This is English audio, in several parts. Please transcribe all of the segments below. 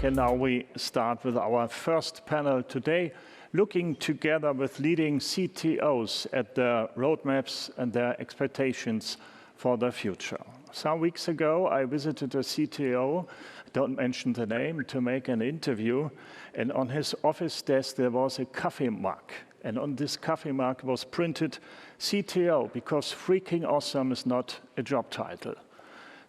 and now we start with our first panel today, looking together with leading CTOs at their roadmaps and their expectations for the future. Some weeks ago, I visited a CTO, don't mention the name, to make an interview, and on his office desk there was a coffee mug, and on this coffee mug was printed CTO, because freaking awesome is not a job title.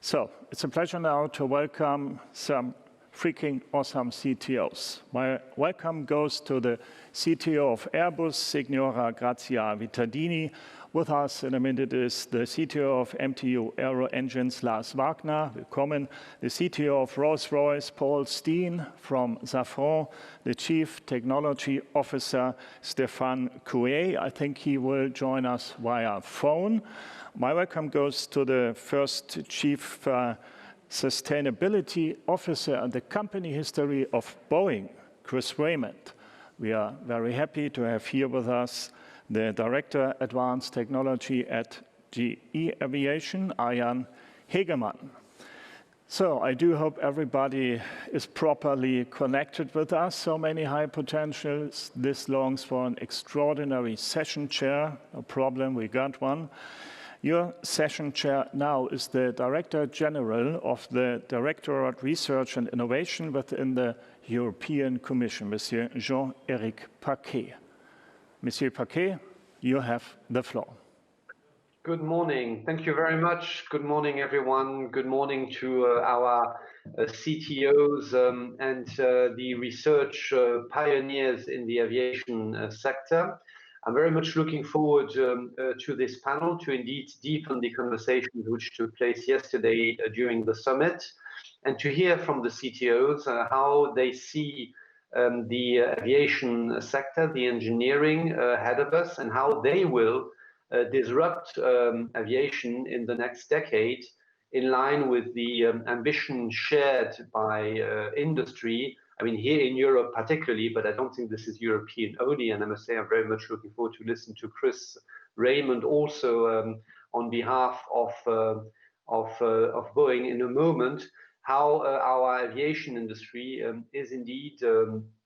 So it's a pleasure now to welcome some freaking awesome CTOs. My welcome goes to the CTO of Airbus, Signora Grazia Vittadini. With us in a minute is the CTO of MTU Aero Engines, Lars Wagner. Willkommen. The CTO of Rolls-Royce, Stein from Safran. The Chief Technology Officer, Stéphane Cueille. I think he will join us via phone. My welcome goes to the first Chief Sustainability Officer and the company history of Boeing, Raymond. We are very happy to have here with us the Director Advanced Technology at GE Aviation, Arjan Hegeman. So I do hope everybody is properly connected with us. So many high potentials. This longs for an extraordinary session chair. No problem, we got one. Your session chair now is the Director General of the Directorate Research and Innovation within the European Commission, Monsieur Jean-Éric Paquet. Monsieur Paquet, you have the floor. Good morning. Thank you very much. Good morning, everyone. Good morning to our CTOs and the research pioneers in the aviation sector. I'm very much looking forward to this panel to indeed deepen the conversations which took place yesterday during the summit, and to hear from the CTOs how they see the aviation sector, the engineering ahead of us, and how they will disrupt aviation in the next decade in line with the ambition shared by industry. I mean, here in Europe particularly, but I don't think this is European only. And I must say, I'm very much looking forward to listen to Raymond also on behalf of Boeing in a moment, how our aviation industry is indeed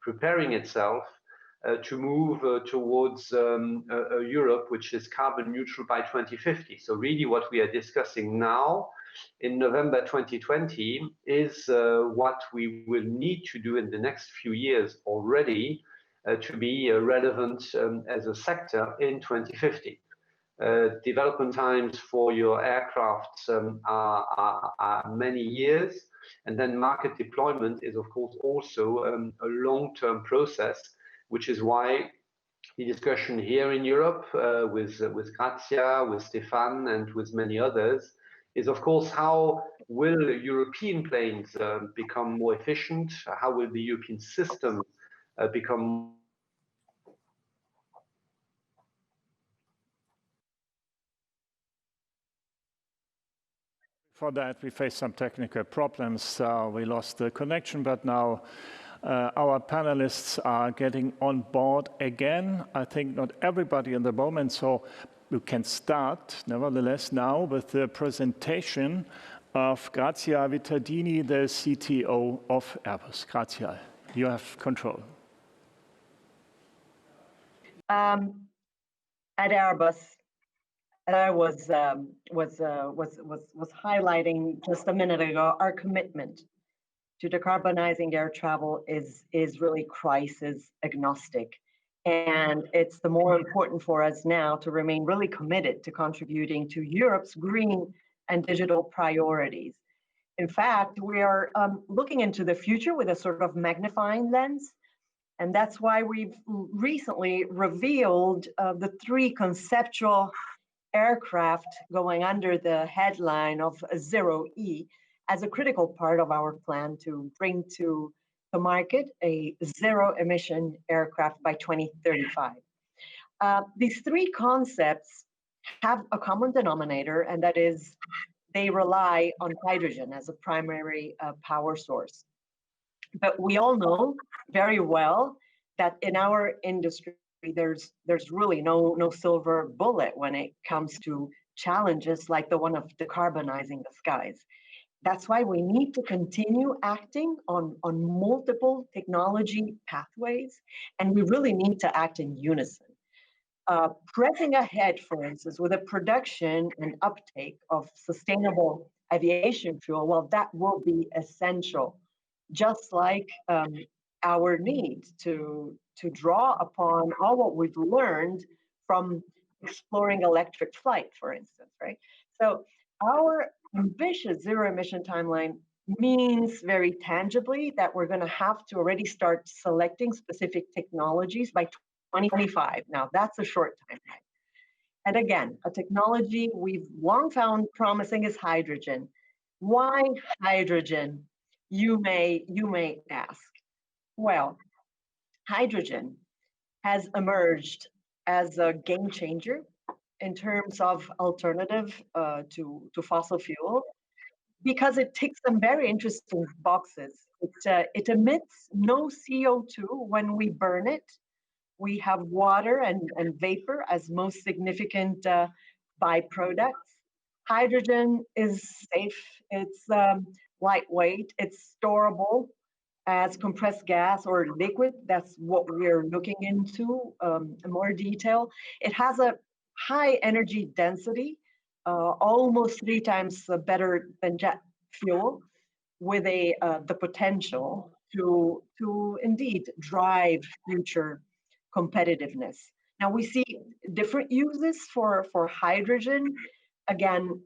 preparing itself to move towards a Europe which is carbon neutral by 2050. So really what we are discussing now in November 2020 is what we will need to do in the next few years already to be relevant as a sector in 2050. Development times for your aircraft are many years, and then market deployment is of course also a long-term process, which is why the discussion here in Europe with Grazia, with Stéphane, and with many others is of course how will European planes become more efficient? How will the European system become? For that, we faced some technical problems. We lost the connection, but now our panelists are getting on board again. I think not everybody in the moment, so we can start, nevertheless, now with the presentation of Grazia Vittadini, the CTO of Airbus. Grazia, you have control. At Airbus, I was highlighting just a minute ago, our commitment to decarbonizing air travel is really crisis agnostic. And it's the more important for us now to remain really committed to contributing to Europe's green and digital priorities. In fact, we are looking into the future with a sort of magnifying lens. And that's why we've recently revealed the 3 conceptual aircraft going under the headline of Zero E as a critical part of our plan to bring to the market a zero-emission aircraft by 2035. These 3 concepts have a common denominator, and that is they rely on hydrogen as a primary power source. But we all know very well that in our industry, there's really no silver bullet when it comes to challenges like the one of decarbonizing the skies. That's why we need to continue acting on multiple technology pathways, and we really need to act in unison. Pressing ahead, for instance, with the production and uptake of sustainable aviation fuel, well, that will be essential, just like our need to draw upon all what we've learned from exploring electric flight, for instance, right? So our ambitious zero emission timeline means very tangibly that we're going to have to already start selecting specific technologies by 2025. Now, that's a short timeline. And again, a technology we've long found promising is hydrogen. Why hydrogen? You may ask. Well, hydrogen has emerged as a game changer in terms of alternative to fossil fuel, because it ticks some very interesting boxes. It emits no CO2 when we burn it. We have water and vapor as most significant byproducts. Hydrogen is safe, it's lightweight, it's storable as compressed gas or liquid. That's what we're looking into in more detail. It has a high energy density, almost 3 times better than jet fuel, with the potential to indeed drive future competitiveness. Now we see different uses for hydrogen. Again,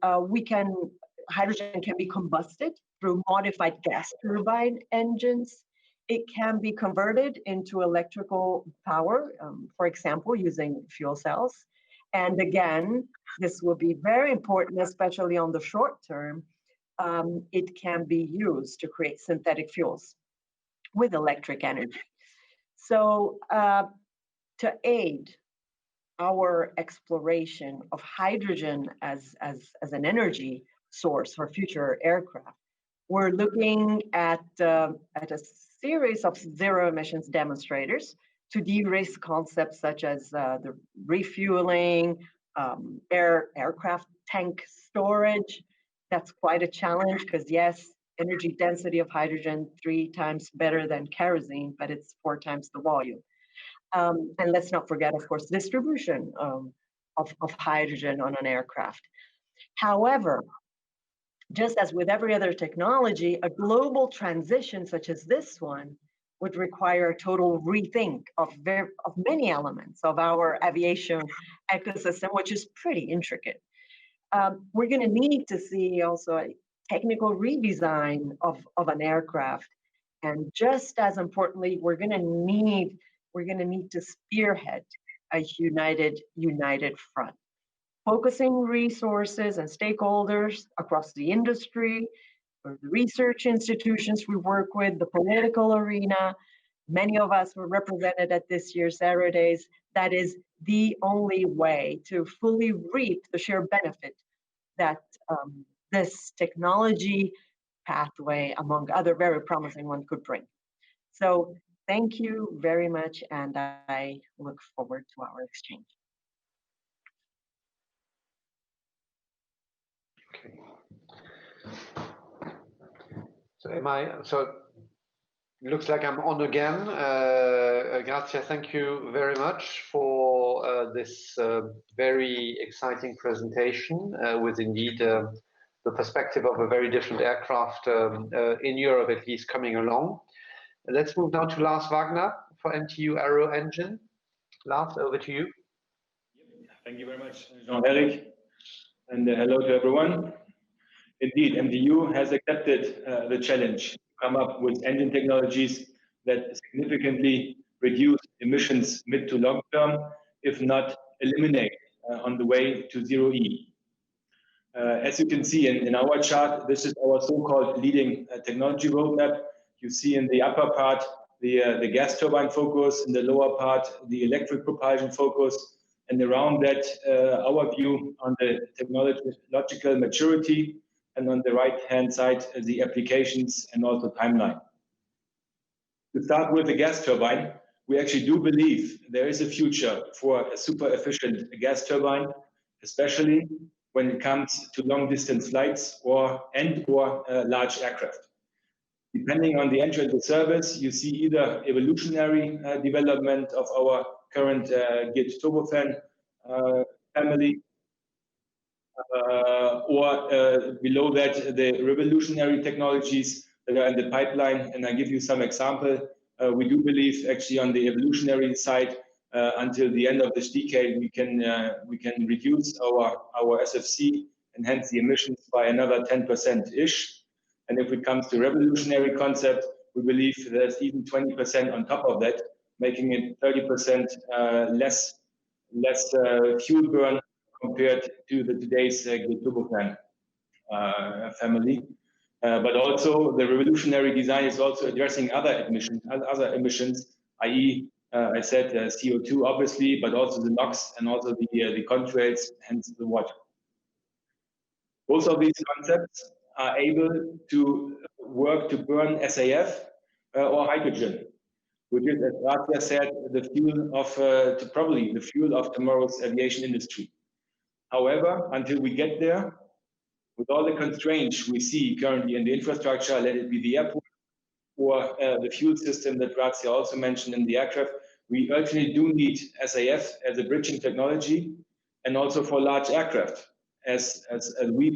hydrogen can be combusted through modified gas turbine engines. It can be converted into electrical power, for example, using fuel cells. And again, this will be very important, especially on the short term. It can be used to create synthetic fuels with electric energy. So to aid our exploration of hydrogen as an energy source for future aircraft, we're looking at a series of zero emissions demonstrators to de-risk concepts such as the refueling, aircraft tank storage. That's quite a challenge because yes, energy density of hydrogen 3 times better than kerosene, but it's 4 times the volume. And let's not forget, of course, distribution of hydrogen on an aircraft. However, just as with every other technology, a global transition such as this one would require a total rethink of many elements of our aviation ecosystem, which is pretty intricate. We're going to need to see also a technical redesign of an aircraft. And just as importantly, we're going to need to spearhead a united front, focusing resources and stakeholders across the industry, the research institutions we work with, the political arena. Many of us were represented at this year's Aero Days. That is the only way to fully reap the sheer benefit that this technology pathway, among other very promising ones, could bring. So thank you very much, and I look forward to our exchange. Okay. So looks like I'm on again. Grazia, thank you very much for this very exciting presentation with indeed the perspective of a very different aircraft in Europe, at least, coming along. Let's move now to Lars Wagner for MTU Aero Engine. Lars, over to you. Thank you very much, Jean-Eric, and hello to everyone. Indeed, MTU has accepted the challenge to come up with engine technologies that significantly reduce emissions mid to long term, if not eliminate on the way to zero E. As you can see in our chart, this is our so-called leading technology roadmap. You see in the upper part the gas turbine focus, in the lower part the electric propulsion focus, and around that our view on the technological maturity, and on the right-hand side the applications and also timeline. To start with the gas turbine, we actually do believe there is a future for a super efficient gas turbine, especially when it comes to long-distance flights or large aircraft. Depending on the entry into service, you see either evolutionary development of our current geared turbofan family, or below that, the revolutionary technologies that are in the pipeline. And I give you some example. We do believe actually on the evolutionary side, until the end of this decade, we can reduce our SFC and hence the emissions by another 10%-ish. And if it comes to revolutionary concept, we believe there's even 20% on top of that, making it 30% less fuel burn compared to today's turbofan family. But also the revolutionary design is also addressing other emissions, i.e., I said CO2 obviously, but also the NOx and also the contrails, hence the water. Both of these concepts are able to work to burn SAF or hydrogen, which is, as Grazia said, the fuel of probably the fuel of tomorrow's aviation industry. However, until we get there, with all the constraints we see currently in the infrastructure, let it be the airport or the fuel system that Grazia also mentioned in the aircraft, we urgently do need SAF as a bridging technology, and also for large aircraft, as I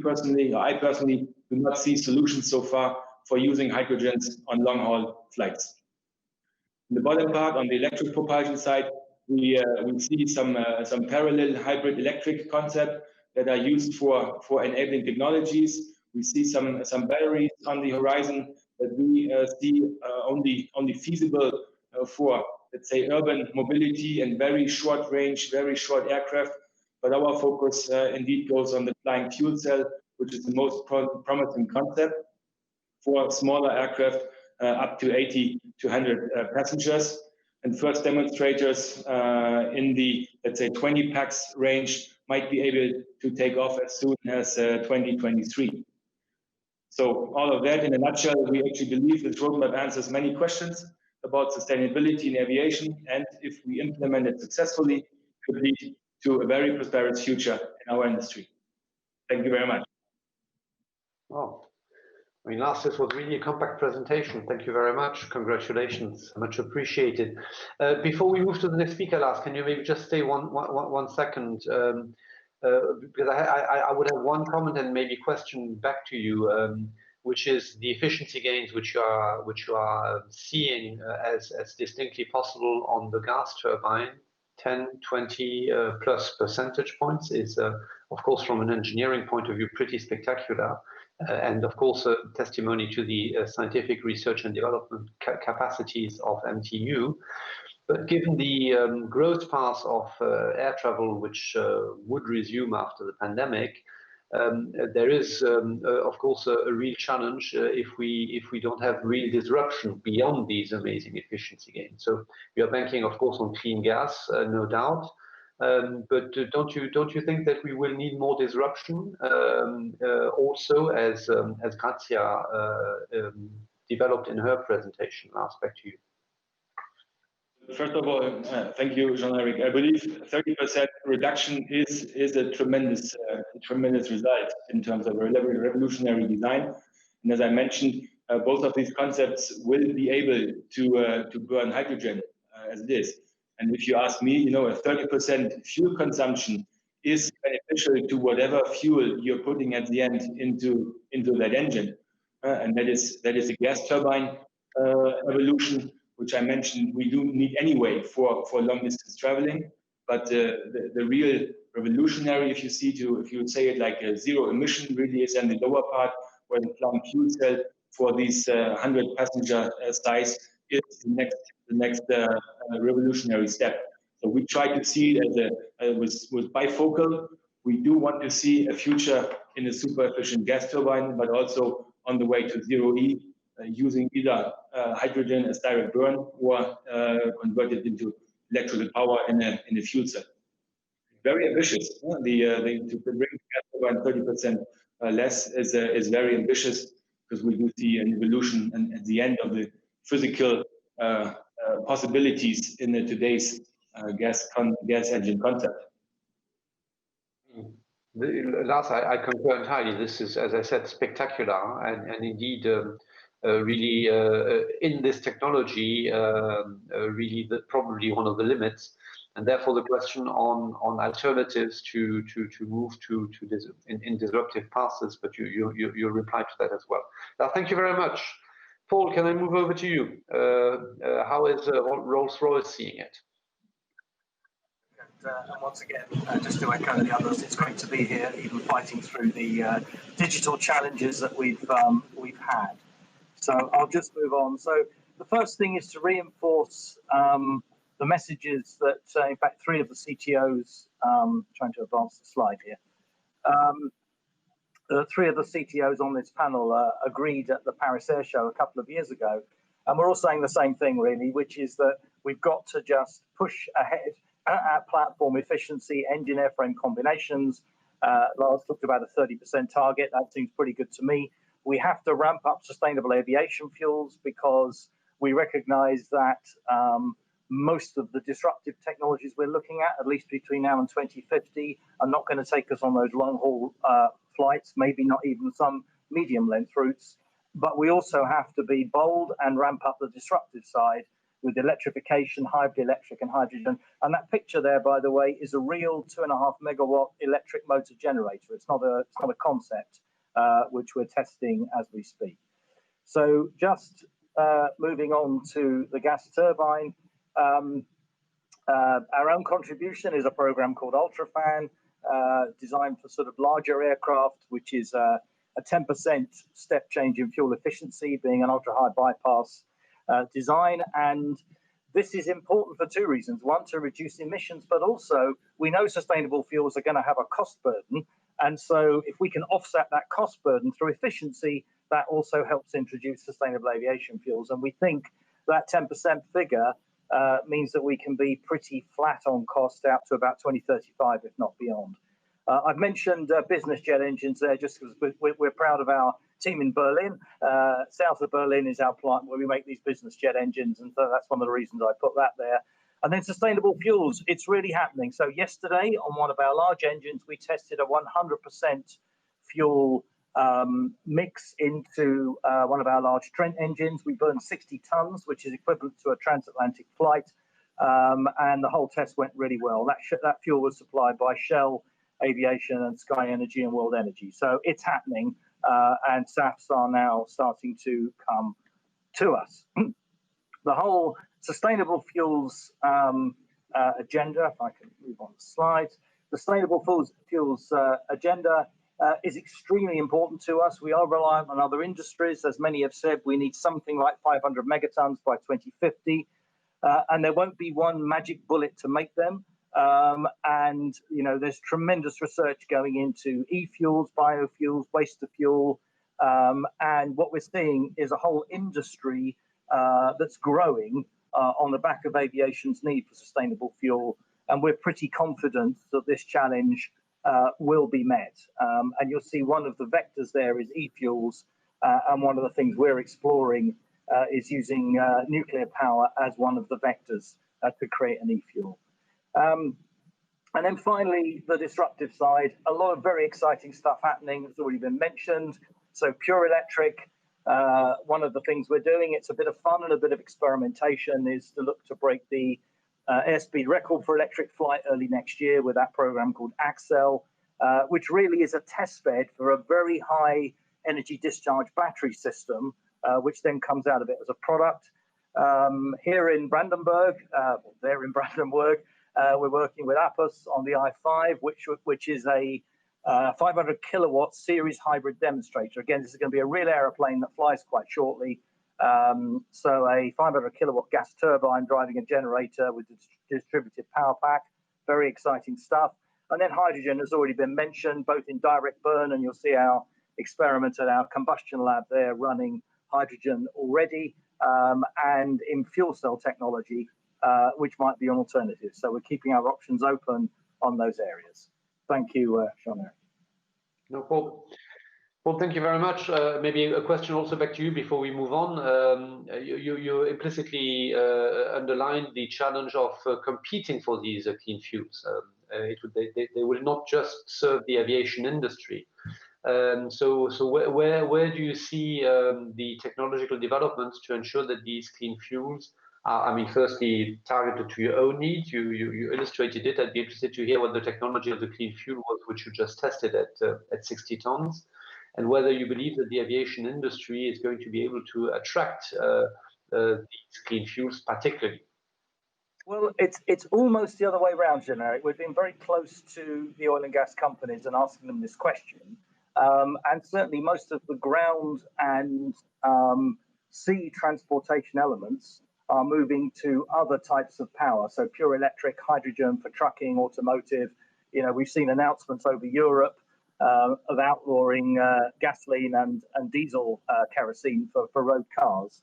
personally do not see solutions so far for using hydrogens on long-haul flights. In the bottom part, on the electric propulsion side, we see some parallel hybrid electric concept that are used for enabling technologies. We see some batteries on the horizon that we see only feasible for, let's say, urban mobility and very short range, very short aircraft. But our focus indeed goes on the flying fuel cell, which is the most promising concept for smaller aircraft up to 80 to 100 passengers. And first demonstrators in the, let's say, 20 pax range might be able to take off as soon as 2023. So all of that in a nutshell, we actually believe this roadmap answers many questions about sustainability in aviation, and if we implement it successfully, could lead to a very prosperous future in our industry. Thank you very much. Wow. I mean, Lars, this was really a compact presentation. Thank you very much. Congratulations. Much appreciated. Before we move to the next speaker, Lars, can you maybe just stay one second? Because I would have one comment and maybe question back to you, which is the efficiency gains which you are seeing as distinctly possible on the gas turbine. 10, 20 plus percentage points is, of course, from an engineering point of view, pretty spectacular. And of course, a testimony to the scientific research and development capacities of MTU. But given the growth path of air travel, which would resume after the pandemic, there is, of course, a real challenge if we don't have real disruption beyond these amazing efficiency gains. So we are banking, of course, on clean gas, no doubt. But don't you think that we will need more disruption also, as Grazia developed in her presentation? Last, back to you. First of all, thank you, Jean-Eric. I believe 30% reduction is a tremendous result in terms of revolutionary design. And as I mentioned, both of these concepts will be able to burn hydrogen as it is. And if you ask me, a 30% fuel consumption is beneficial to whatever fuel you're putting at the end into that engine. And that is a gas turbine evolution, which I mentioned we do need anyway for long distance traveling. But the real revolutionary, if you say it like a zero emission, really is in the lower part, where the flying fuel cell for these 100 passenger size is the next revolutionary step. So we try to see it as with bifocal. We do want to see a future in a super efficient gas turbine, but also on the way to zero E, using either hydrogen as direct burn or converted into electrical power in a fuel cell. Very ambitious. To bring gas turbine 30% less is very ambitious, because we do see an evolution and at the end of the physical possibilities in today's gas engine concept. Lars, I concur entirely. This is, as I said, spectacular, and indeed really in this technology, really probably one of the limits. And therefore, the question on alternatives to move to this in disruptive paths. But you replied to that as well. Now, thank you very much, Paul. Can I move over to you? How is Rolls-Royce seeing it? And once again, just to echo the others, it's great to be here, even fighting through the digital challenges that we've had. So I'll just move on. So the first thing is to reinforce the messages that, in fact, 3 of the CTOs, trying to advance the slide here, 3 of the CTOs on this panel agreed at the Paris Air Show a couple of years ago. And we're all saying the same thing, really, which is that we've got to just push ahead at platform efficiency, engine airframe combinations. Lars talked about a 30% target. That seems pretty good to me. We have to ramp up sustainable aviation fuels because we recognize that most of the disruptive technologies we're looking at least between now and 2050, are not going to take us on those long-haul flights, maybe not even some medium-length routes. But we also have to be bold and ramp up the disruptive side with electrification, hybrid electric and hydrogen. And that picture there, by the way, is a real 2.5 megawatt electric motor generator. It's not a concept, which we're testing as we speak. So just moving on to the gas turbine. Our own contribution is a program called UltraFan, designed for sort of larger aircraft, which is a 10% step change in fuel efficiency, being an ultra-high bypass design. And this is important for 2 reasons. One, to reduce emissions, but also we know sustainable fuels are going to have a cost burden. And so if we can offset that cost burden through efficiency, that also helps introduce sustainable aviation fuels. And we think that 10% figure means that we can be pretty flat on cost out to about 2035, if not beyond. I've mentioned business jet engines there just because we're proud of our team in Berlin. South of Berlin is our plant where we make these business jet engines, and so that's one of the reasons I put that there. And then sustainable fuels, it's really happening. So yesterday on one of our large engines, we tested a 100% fuel mix into one of our large Trent engines. We burned 60 tons, which is equivalent to a transatlantic flight, and the whole test went really well. That fuel was supplied by Shell Aviation and Sky Energy and World Energy. So it's happening, and SAFs are now starting to come to us. The whole sustainable fuels agenda, if I can move on the slides, the sustainable fuels agenda is extremely important to us. We are reliant on other industries. As many have said, we need something like 500 megatons by 2050, and there won't be one magic bullet to make them. And you know, there's tremendous research going into e-fuels, biofuels, waste to fuel, and what we're seeing is a whole industry that's growing on the back of aviation's need for sustainable fuel, and we're pretty confident that this challenge will be met. And you'll see one of the vectors there is e-fuels, and one of the things we're exploring is using nuclear power as one of the vectors to create an e-fuel. And then finally, the disruptive side, a lot of very exciting stuff happening that's already been mentioned. So pure electric, one of the things we're doing, it's a bit of fun and a bit of experimentation, is to look to break the airspeed record for electric flight early next year with that program called Axel, which really is a test bed for a very high energy discharge battery system, which then comes out of it as a product. Here in Brandenburg, there in Brandenburg, we're working with Airbus on the I-5, which is a 500 kilowatt series hybrid demonstrator. Again, this is going to be a real aeroplane that flies quite shortly. So a 500 kilowatt gas turbine driving a generator with distributed power pack, very exciting stuff. And then hydrogen has already been mentioned, both in direct burn, and you'll see our experiment at our combustion lab there running hydrogen already, and in fuel cell technology, which might be an alternative. So we're keeping our options open on those areas. Thank you, Jean-Eric. No problem. Well, thank you very much. Maybe a question also back to you before we move on. You implicitly underlined the challenge of competing for these clean fuels. They will not just serve the aviation industry. So where do you see the technological developments to ensure that these clean fuels are, I mean, firstly, targeted to your own needs? You illustrated it. I'd be interested to hear what the technology of the clean fuel was, which you just tested at 60 tons, and whether you believe that the aviation industry is going to be able to attract these clean fuels particularly. Well, it's almost the other way around, Generic. We've been very close to the oil and gas companies and asking them this question. And certainly most of the ground and sea transportation elements are moving to other types of power. So pure electric, hydrogen for trucking, automotive. You know, we've seen announcements over Europe of outlawing gasoline and diesel kerosene for road cars.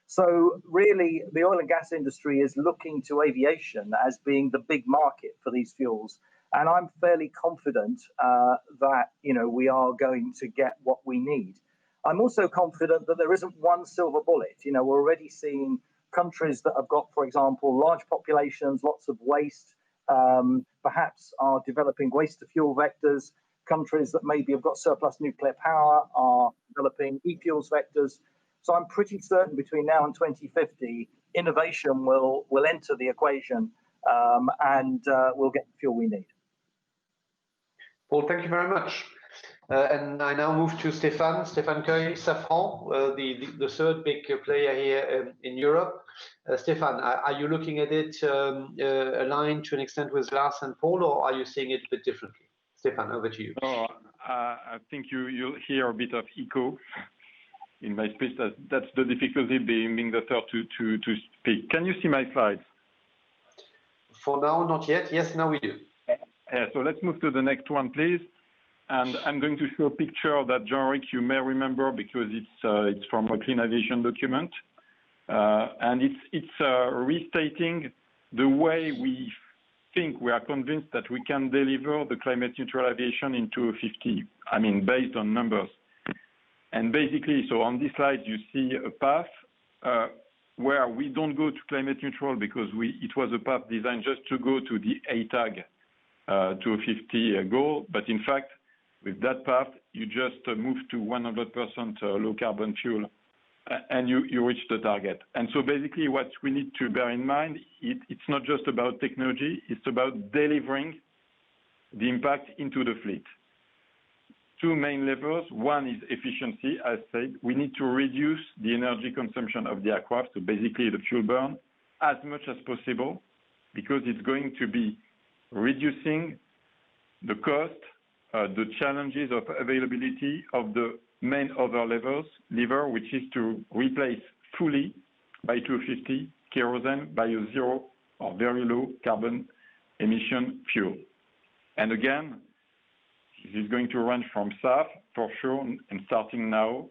So really, the oil and gas industry is looking to aviation as being the big market for these fuels. And I'm fairly confident that, you know, we are going to get what we need. I'm also confident that there isn't one silver bullet. You know, we're already seeing countries that have got, for example, large populations, lots of waste, perhaps are developing waste to fuel vectors. Countries that maybe have got surplus nuclear power are developing e-fuels vectors. So I'm pretty certain between now and 2050, innovation will enter the equation and we'll get the fuel we need. Paul, thank you very much. And I now move to Stéphane Cueille, Safran, the third big player here in Europe. Stéphane, are you looking at it aligned to an extent with Lars and Paul, or are you seeing it a bit differently? Stéphane, over to you. Oh, I think you'll hear a bit of echo in my speech. That's the difficulty being the third to speak. Can you see my slides? For now, not yet. Yes, now we do. Yeah, so let's move to the next one, please. And I'm going to show a picture that, Jean-Ric, you may remember because it's from a Clean Aviation document. And it's restating the way we think, we are convinced that we can deliver the climate neutral aviation in 2050. I mean, based on numbers. And basically, so on this slide, you see a path where we don't go to climate neutral because it was a path designed just to go to the ATAG 2050 goal. But in fact, with that path, you just move to 100% low carbon fuel and you reach the target. And so basically what we need to bear in mind, it's not just about technology, it's about delivering the impact into the fleet. Two main levers. One is efficiency. As said, we need to reduce the energy consumption of the aircraft, so basically the fuel burn, as much as possible, because it's going to be reducing the cost, the challenges of availability of the main other lever, which is to replace fully by 2050 kerosene by a zero or very low carbon emission fuel. And again, this is going to range from SAF for sure, and starting now,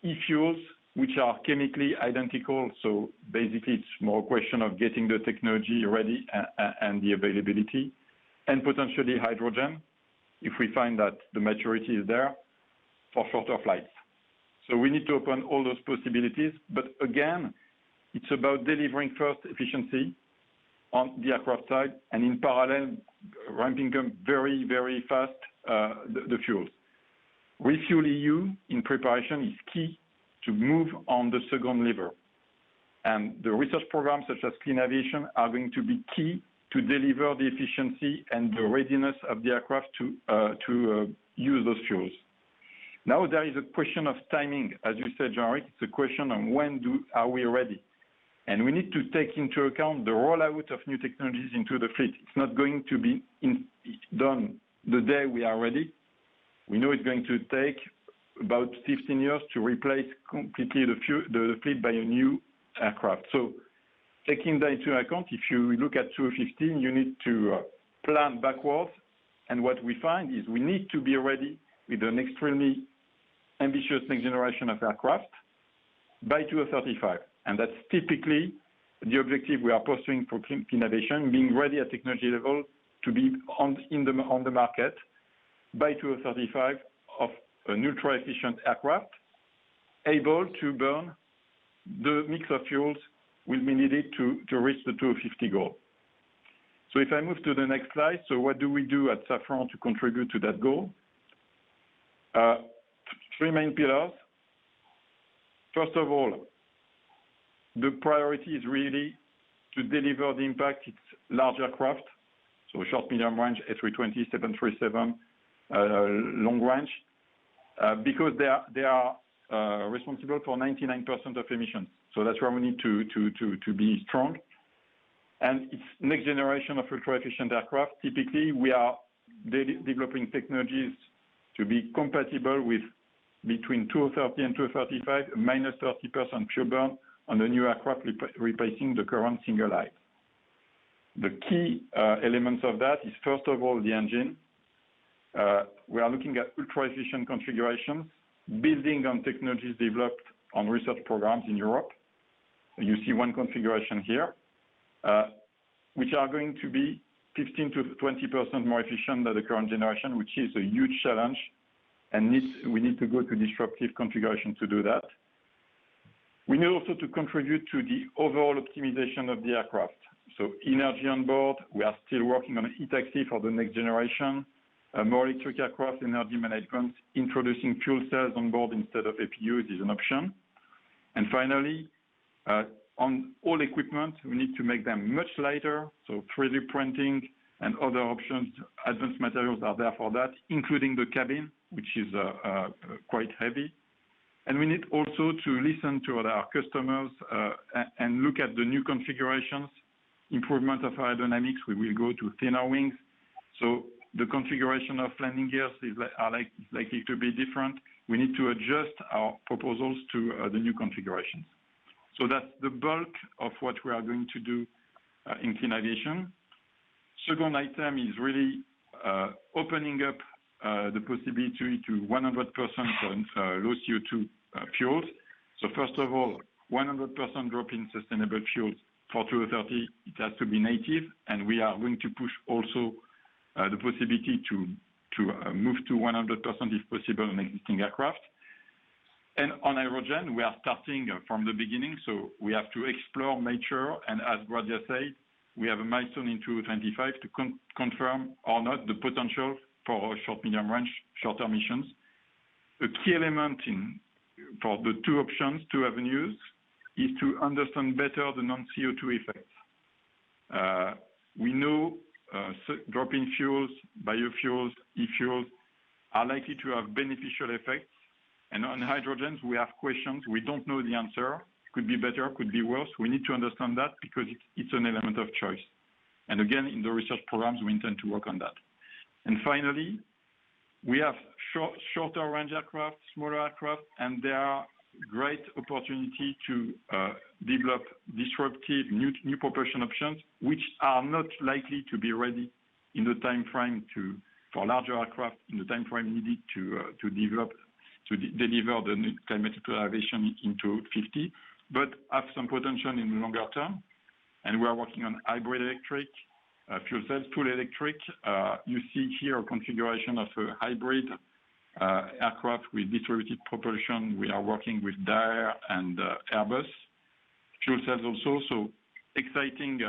e-fuels, which are chemically identical. So basically, it's more a question of getting the technology ready and the availability, and potentially hydrogen, if we find that the maturity is there for shorter flights. So we need to open all those possibilities. But again, it's about delivering first efficiency on the aircraft side, and in parallel, ramping up very, very fast the fuels. Refuel EU in preparation is key to move on the second lever. And the research programs such as Clean Aviation are going to be key to deliver the efficiency and the readiness of the aircraft to use those fuels. Now there is a question of timing. As you said, Jean-Ric, it's a question on when are we ready? And we need to take into account the rollout of new technologies into the fleet. It's not going to be done the day we are ready. We know it's going to take about 15 years to replace completely the fleet by a new aircraft. So taking that into account, if you look at 2015, you need to plan backwards. And what we find is we need to be ready with an extremely ambitious next generation of aircraft by 2035. And that's typically the objective we are pursuing for Clean Aviation, being ready at technology level to be on the market by 2035 of an ultra-efficient aircraft, able to burn the mix of fuels will be needed to reach the 2050 goal. So if I move to the next slide, so what do we do at Safran to contribute to that goal? Three main pillars. First of all, the priority is really to deliver the impact it's large aircraft, so short, medium range, A320, 737, long range, because they are responsible for 99% of emissions. So that's where we need to be strong. And it's next generation of ultra-efficient aircraft. Typically, we are developing technologies to be compatible with between 230 and 235, minus 30% fuel burn on the new aircraft, replacing the current single aisle. The key elements of that is, first of all, the engine. We are looking at ultra-efficient configurations, building on technologies developed on research programs in Europe. You see one configuration here, which are going to be 15 to 20% more efficient than the current generation, which is a huge challenge, and we need to go to disruptive configuration to do that. We need also to contribute to the overall optimization of the aircraft. So energy on board, we are still working on e-taxi for the next generation, more electric aircraft, energy management, introducing fuel cells on board instead of APUs is an option. And finally, on all equipment, we need to make them much lighter, so 3D printing and other options, advanced materials are there for that, including the cabin, which is quite heavy. And we need also to listen to our customers and look at the new configurations, improvement of aerodynamics. We will go to thinner wings. So the configuration of landing gears is likely to be different. We need to adjust our proposals to the new configurations. So that's the bulk of what we are going to do in clean aviation. Second item is really opening up the possibility to 100% low CO2 fuels. So first of all, 100% drop in sustainable fuels for 2030, it has to be native, and we are going to push also the possibility to move to 100% if possible on existing aircraft. And on hydrogen, we are starting from the beginning, so we have to explore, mature, and as Grazia said, we have a milestone in 2025 to confirm or not the potential for short, medium range, shorter missions. A key element for the two options, two avenues, is to understand better the non-CO2 effects. We know drop-in fuels, biofuels, e-fuels are likely to have beneficial effects. And on hydrogens, we have questions. We don't know the answer. Could be better, could be worse. We need to understand that because it's an element of choice. And again, in the research programs, we intend to work on that. And finally, we have shorter range aircraft, smaller aircraft, and there are great opportunity to develop disruptive new propulsion options, which are not likely to be ready in the time frame for larger aircraft in the time frame needed to deliver the climate neutral aviation in 2050, but have some potential in the longer term. And we are working on hybrid electric fuel cells, full electric. You see here a configuration of a hybrid aircraft with distributed propulsion. We are working with Daher and Airbus. Fuel cells also, so exciting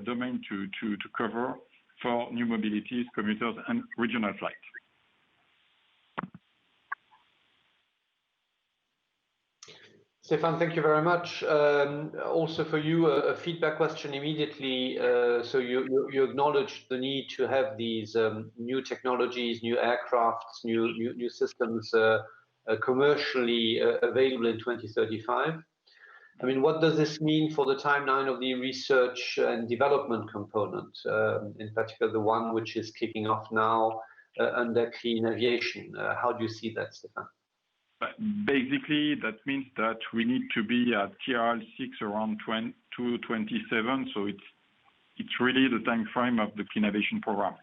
domain to cover for new mobilities, commuters, and regional flights. Stéphane, thank you very much. Also for you, a feedback question immediately. So you acknowledged the need to have these new technologies, new aircrafts, new systems commercially available in 2035. I mean, what does this mean for the timeline of the research and development component, in particular the one which is kicking off now under clean aviation? How do you see that, Stéphane? Basically, that means that we need to be at TRL 6 around 2027. So it's really the time frame of the clean aviation program.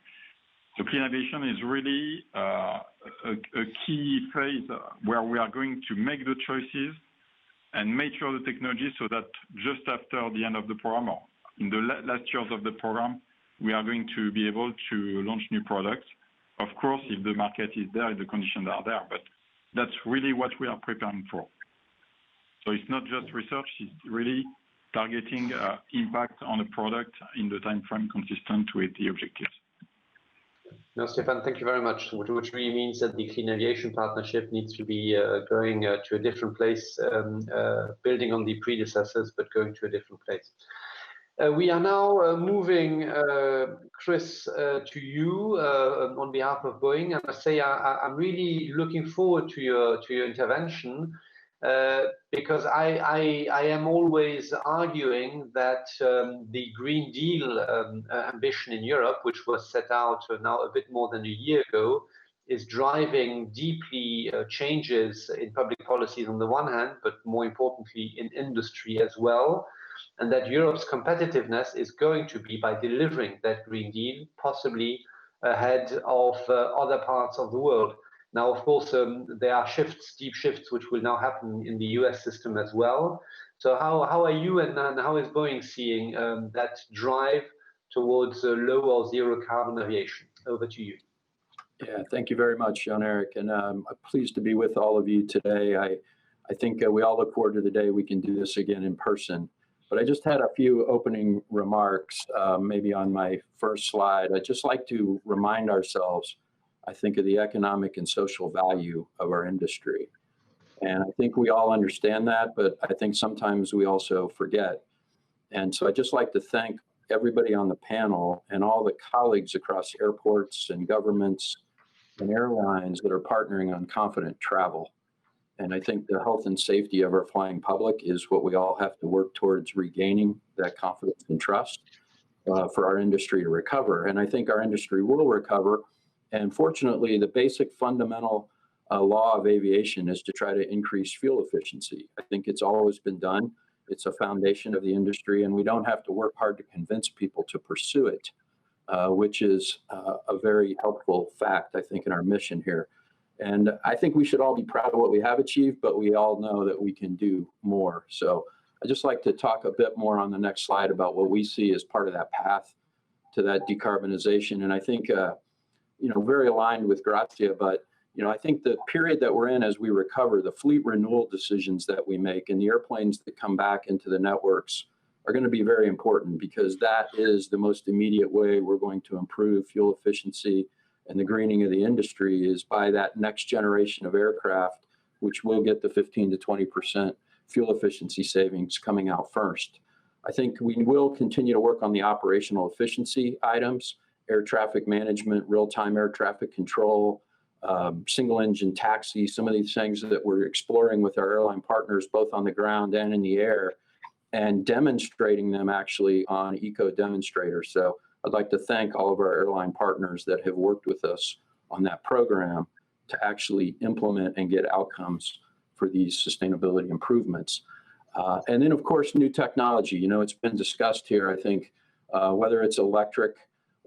So clean aviation is really a key phase where we are going to make the choices and mature the technology so that just after the end of the program, or in the last years of the program, we are going to be able to launch new products. Of course, if the market is there, if the conditions are there, but that's really what we are preparing for. So it's not just research, it's really targeting impact on a product in the time frame consistent with the objectives. No, Stéphane, thank you very much, which really means that the Clean Aviation Partnership needs to be going to a different place, building on the predecessors, but going to a different place. We are now moving, Chris, to you on behalf of Boeing. I must say I'm really looking forward to your intervention because I am always arguing that the Green Deal ambition in Europe, which was set out now a bit more than a year ago, is driving deeply changes in public policies on the one hand, but more importantly in industry as well. And that Europe's competitiveness is going to be by delivering that Green Deal, possibly ahead of other parts of the world. Now, of course, there are shifts, deep shifts, which will now happen in the US system as well. So how are you and how is Boeing seeing that drive towards low or zero carbon aviation? Over to you. Yeah, thank you very much, Jean-Eric. And I'm pleased to be with all of you today. I think we all look forward to the day we can do this again in person. But I just had a few opening remarks, maybe on my first slide. I'd just like to remind ourselves, I think, of the economic and social value of our industry. And I think we all understand that, but I think sometimes we also forget. And so I'd just like to thank everybody on the panel and all the colleagues across airports and governments and airlines that are partnering on confident travel. And I think the health and safety of our flying public is what we all have to work towards regaining that confidence and trust for our industry to recover. And I think our industry will recover. And fortunately, the basic fundamental law of aviation is to try to increase fuel efficiency. I think it's always been done. It's a foundation of the industry, and we don't have to work hard to convince people to pursue it, which is a very helpful fact, I think, in our mission here. And I think we should all be proud of what we have achieved, but we all know that we can do more. So I'd just like to talk a bit more on the next slide about what we see as part of that path to that decarbonization. And I think, very aligned with Grazia, but, I think the period that we're in as we recover, the fleet renewal decisions that we make and the airplanes that come back into the networks are going to be very important, because that is the most immediate way we're going to improve fuel efficiency and the greening of the industry, is by that next generation of aircraft, which will get the 15 to 20% fuel efficiency savings coming out first. I think we will continue to work on the operational efficiency items, air traffic management, real-time air traffic control, single engine taxi, some of these things that we're exploring with our airline partners, both on the ground and in the air, and demonstrating them actually on eco demonstrators. So I'd like to thank all of our airline partners that have worked with us on that program to actually implement and get outcomes for these sustainability improvements. And then, of course, new technology. It's been discussed here, I think, whether it's electric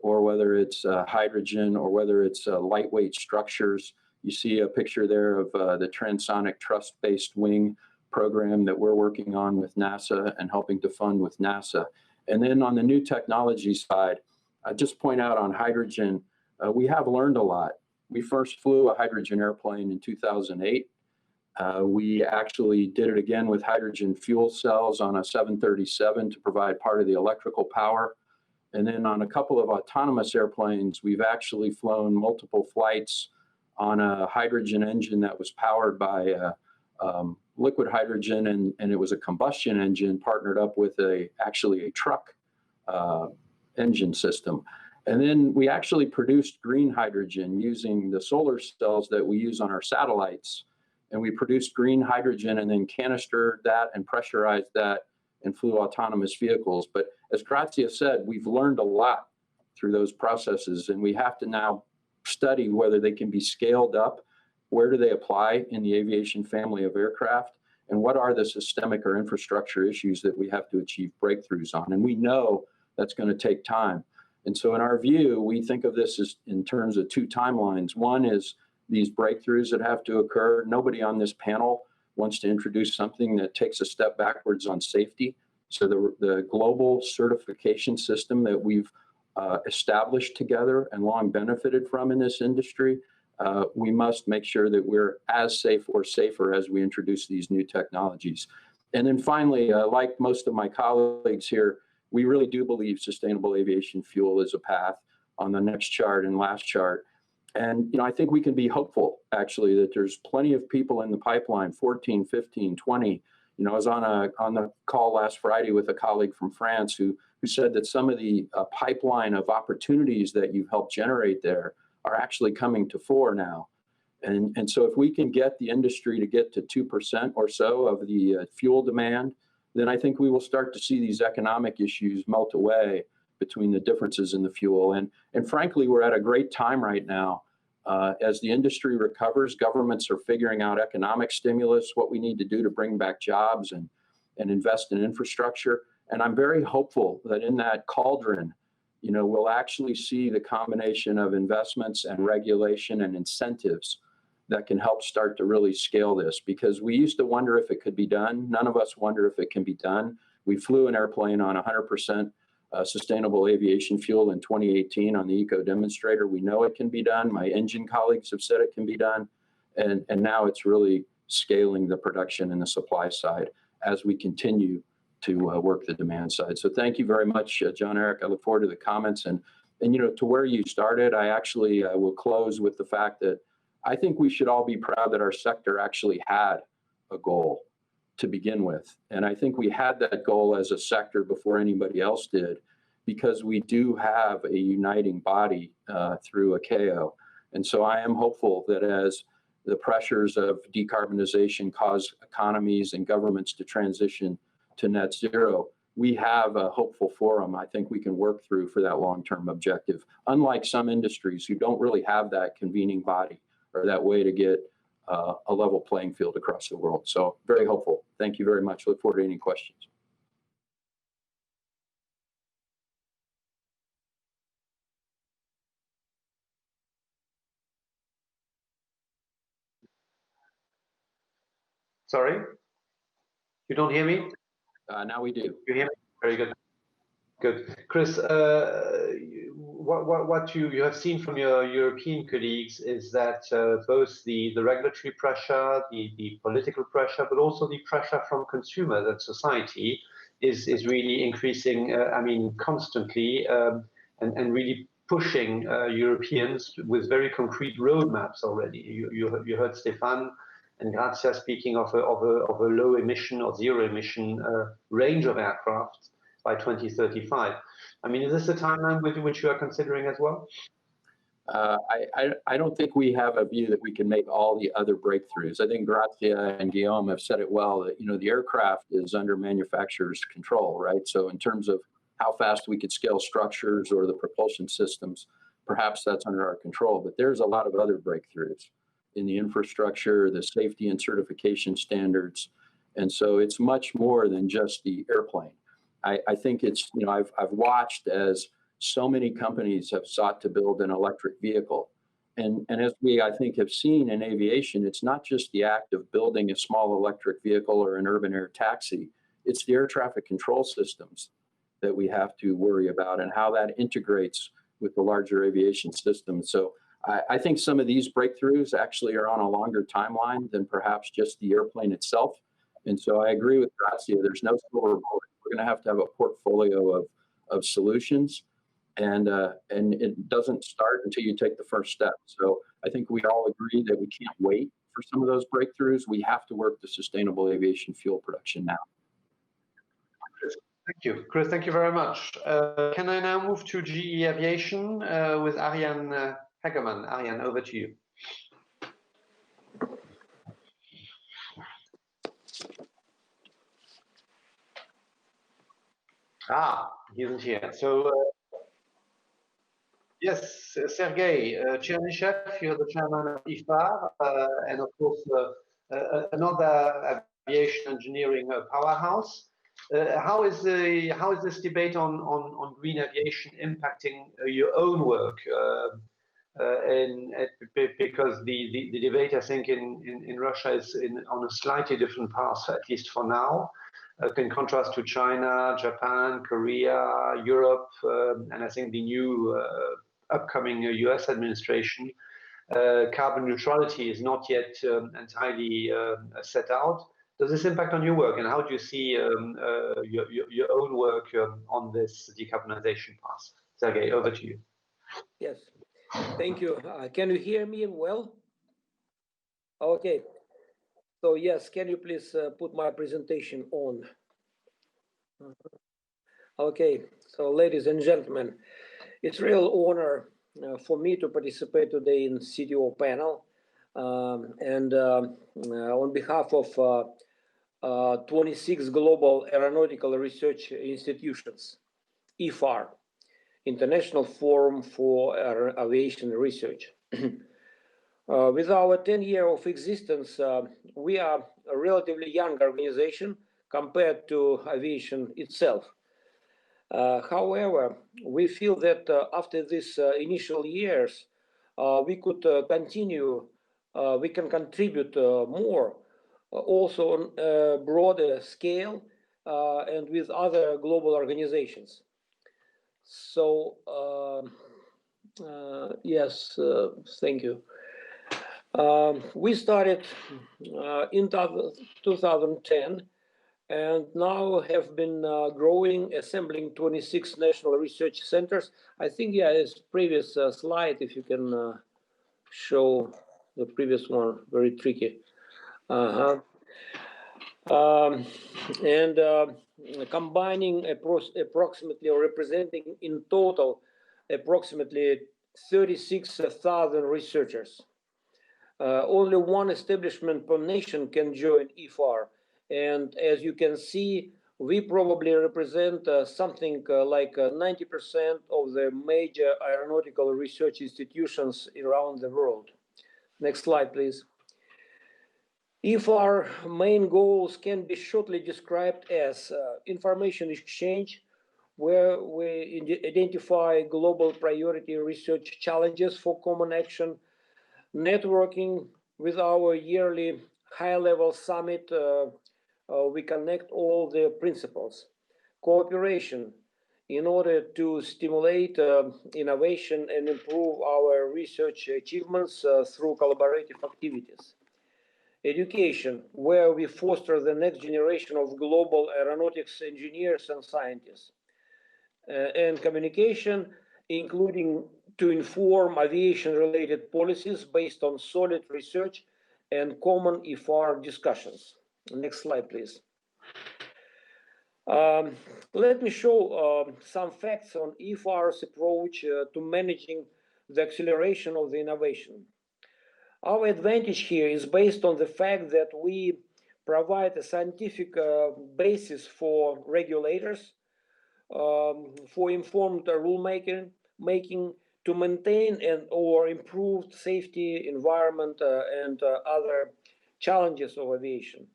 or whether it's hydrogen or whether it's lightweight structures. You see a picture there of the transonic truss-based wing program that we're working on with NASA and helping to fund with NASA. And then on the new technology side, I just point out on hydrogen, we have learned a lot. We first flew a hydrogen airplane in 2008. We actually did it again with hydrogen fuel cells on a 737 to provide part of the electrical power. And then on a couple of autonomous airplanes, we've actually flown multiple flights on a hydrogen engine that was powered by liquid hydrogen, and it was a combustion engine partnered up with actually a truck engine system. And then we actually produced green hydrogen using the solar cells that we use on our satellites. And we produced green hydrogen and then canistered that and pressurized that and flew autonomous vehicles. But as Grazia said, we've learned a lot through those processes, and we have to now study whether they can be scaled up, where do they apply in the aviation family of aircraft, and what are the systemic or infrastructure issues that we have to achieve breakthroughs on. And we know that's going to take time. And so in our view, we think of this as in terms of two timelines. One is these breakthroughs that have to occur. Nobody on this panel wants to introduce something that takes a step backwards on safety. So the global certification system that we've established together and long benefited from in this industry, we must make sure that we're as safe or safer as we introduce these new technologies. And then finally, like most of my colleagues here, we really do believe sustainable aviation fuel is a path on the next chart and last chart. And I think we can be hopeful, actually, that there's plenty of people in the pipeline, 14, 15, 20. I was on the call last Friday with a colleague from France who said that some of the pipeline of opportunities that you've helped generate there are actually coming to fore now. And so if we can get the industry to get to 2% or so of the fuel demand, then I think we will start to see these economic issues melt away between the differences in the fuel. And frankly, we're at a great time right now. As the industry recovers, governments are figuring out economic stimulus, what we need to do to bring back jobs and invest in infrastructure. And I'm very hopeful that in that cauldron, we'll actually see the combination of investments and regulation and incentives that can help start to really scale this, because we used to wonder if it could be done. None of us wonder if it can be done. We flew an airplane on 100% sustainable aviation fuel in 2018 on the eco demonstrator. We know it can be done. My engine colleagues have said it can be done. And now it's really scaling the production and the supply side as we continue to work the demand side. So thank you very much, John-Eric. I look forward to the comments. And to where you started, I actually will close with the fact that I think we should all be proud that our sector actually had a goal to begin with. And I think we had that goal as a sector before anybody else did, because we do have a uniting body through ICAO. And so I am hopeful that as the pressures of decarbonization cause economies and governments to transition to net zero, we have a hopeful forum I think we can work through for that long-term objective, unlike some industries who don't really have that convening body or that way to get a level playing field across the world. So very hopeful. Thank you very much. Look forward to any questions. Sorry? You don't hear me? Now we do. You hear me? Very good. Good. Chris, what you have seen from your European colleagues is that both the regulatory pressure, the political pressure, but also the pressure from consumers and society is really increasing, constantly, and really pushing Europeans with very concrete roadmaps already. You heard Stéphane and Grazia speaking of a low emission or zero emission range of aircraft by 2035. Is this a timeline with which you are considering as well? I don't think we have a view that we can make all the other breakthroughs. I think Grazia and Guillaume have said it well, that the aircraft is under manufacturer's control, right? So in terms of how fast we could scale structures or the propulsion systems, perhaps that's under our control. But there's a lot of other breakthroughs in the infrastructure, the safety and certification standards. And so it's much more than just the airplane. I think it's, I've watched as so many companies have sought to build an electric vehicle. And as we, I think, have seen in aviation, it's not just the act of building a small electric vehicle or an urban air taxi, it's the air traffic control systems that we have to worry about and how that integrates with the larger aviation system. So I think some of these breakthroughs actually are on a longer timeline than perhaps just the airplane itself. And so I agree with Grazia, there's no silver bullet. We're going to have a portfolio of solutions, and it doesn't start until you take the first step. So I think we all agree that we can't wait for some of those breakthroughs. We have to work the sustainable aviation fuel production now. Thank you, Chris. Thank you very much. Can I now move to GE Aviation with Arjan Hegeman? Arjan, over to you. He isn't here. So, yes, Sergey, Chernyshev, you're the chairman of IFAR, and of course, another aviation engineering powerhouse. How is this debate on green aviation impacting your own work? Because the debate, I think, in Russia is on a slightly different path, at least for now. In contrast to China, Japan, Korea, Europe, and I think the new upcoming US administration, carbon neutrality is not yet entirely set out. does this impact on your work, and how do you see your own work on this decarbonization path? Sergey, over to you. Yes, thank you. Can you hear me well? Okay. So yes, can you please put my presentation on? Okay, so ladies and gentlemen, it's a real honor for me to participate today in CTO panel. On behalf of 26 global aeronautical research institutions, IFAR, International Forum for Aviation Research. With our 10-year of existence, we are a relatively young organization compared to aviation itself. However, we feel that after these initial years, we could continue, we can contribute more, also on a broader scale and with other global organizations. So, yes, thank you. We started in 2010 and now have been growing, assembling 26 national research centers. I think, yeah, it's previous slide, if you can show the previous one, very tricky. Combining approximately, or representing in total, approximately 36,000 researchers. Only one establishment per nation can join IFAR. And as you can see, we probably represent something like 90% of the major aeronautical research institutions around the world. Next slide, please. IFAR main goals can be shortly described as information exchange, where we identify global priority research challenges for common action, networking with our yearly high-level summit, we connect all the principles. Cooperation in order to stimulate innovation and improve our research achievements through collaborative activities. Education, where we foster the next generation of global aeronautics engineers and scientists. And communication, including to inform aviation-related policies based on solid research and common IFAR discussions. Next slide, please. Let me show some facts on IFAR's approach to managing the acceleration of the innovation. Our advantage here is based on the fact that we provide a scientific basis for regulators, for informed rulemaking, to maintain and or improve safety, environment, and other challenges of aviation.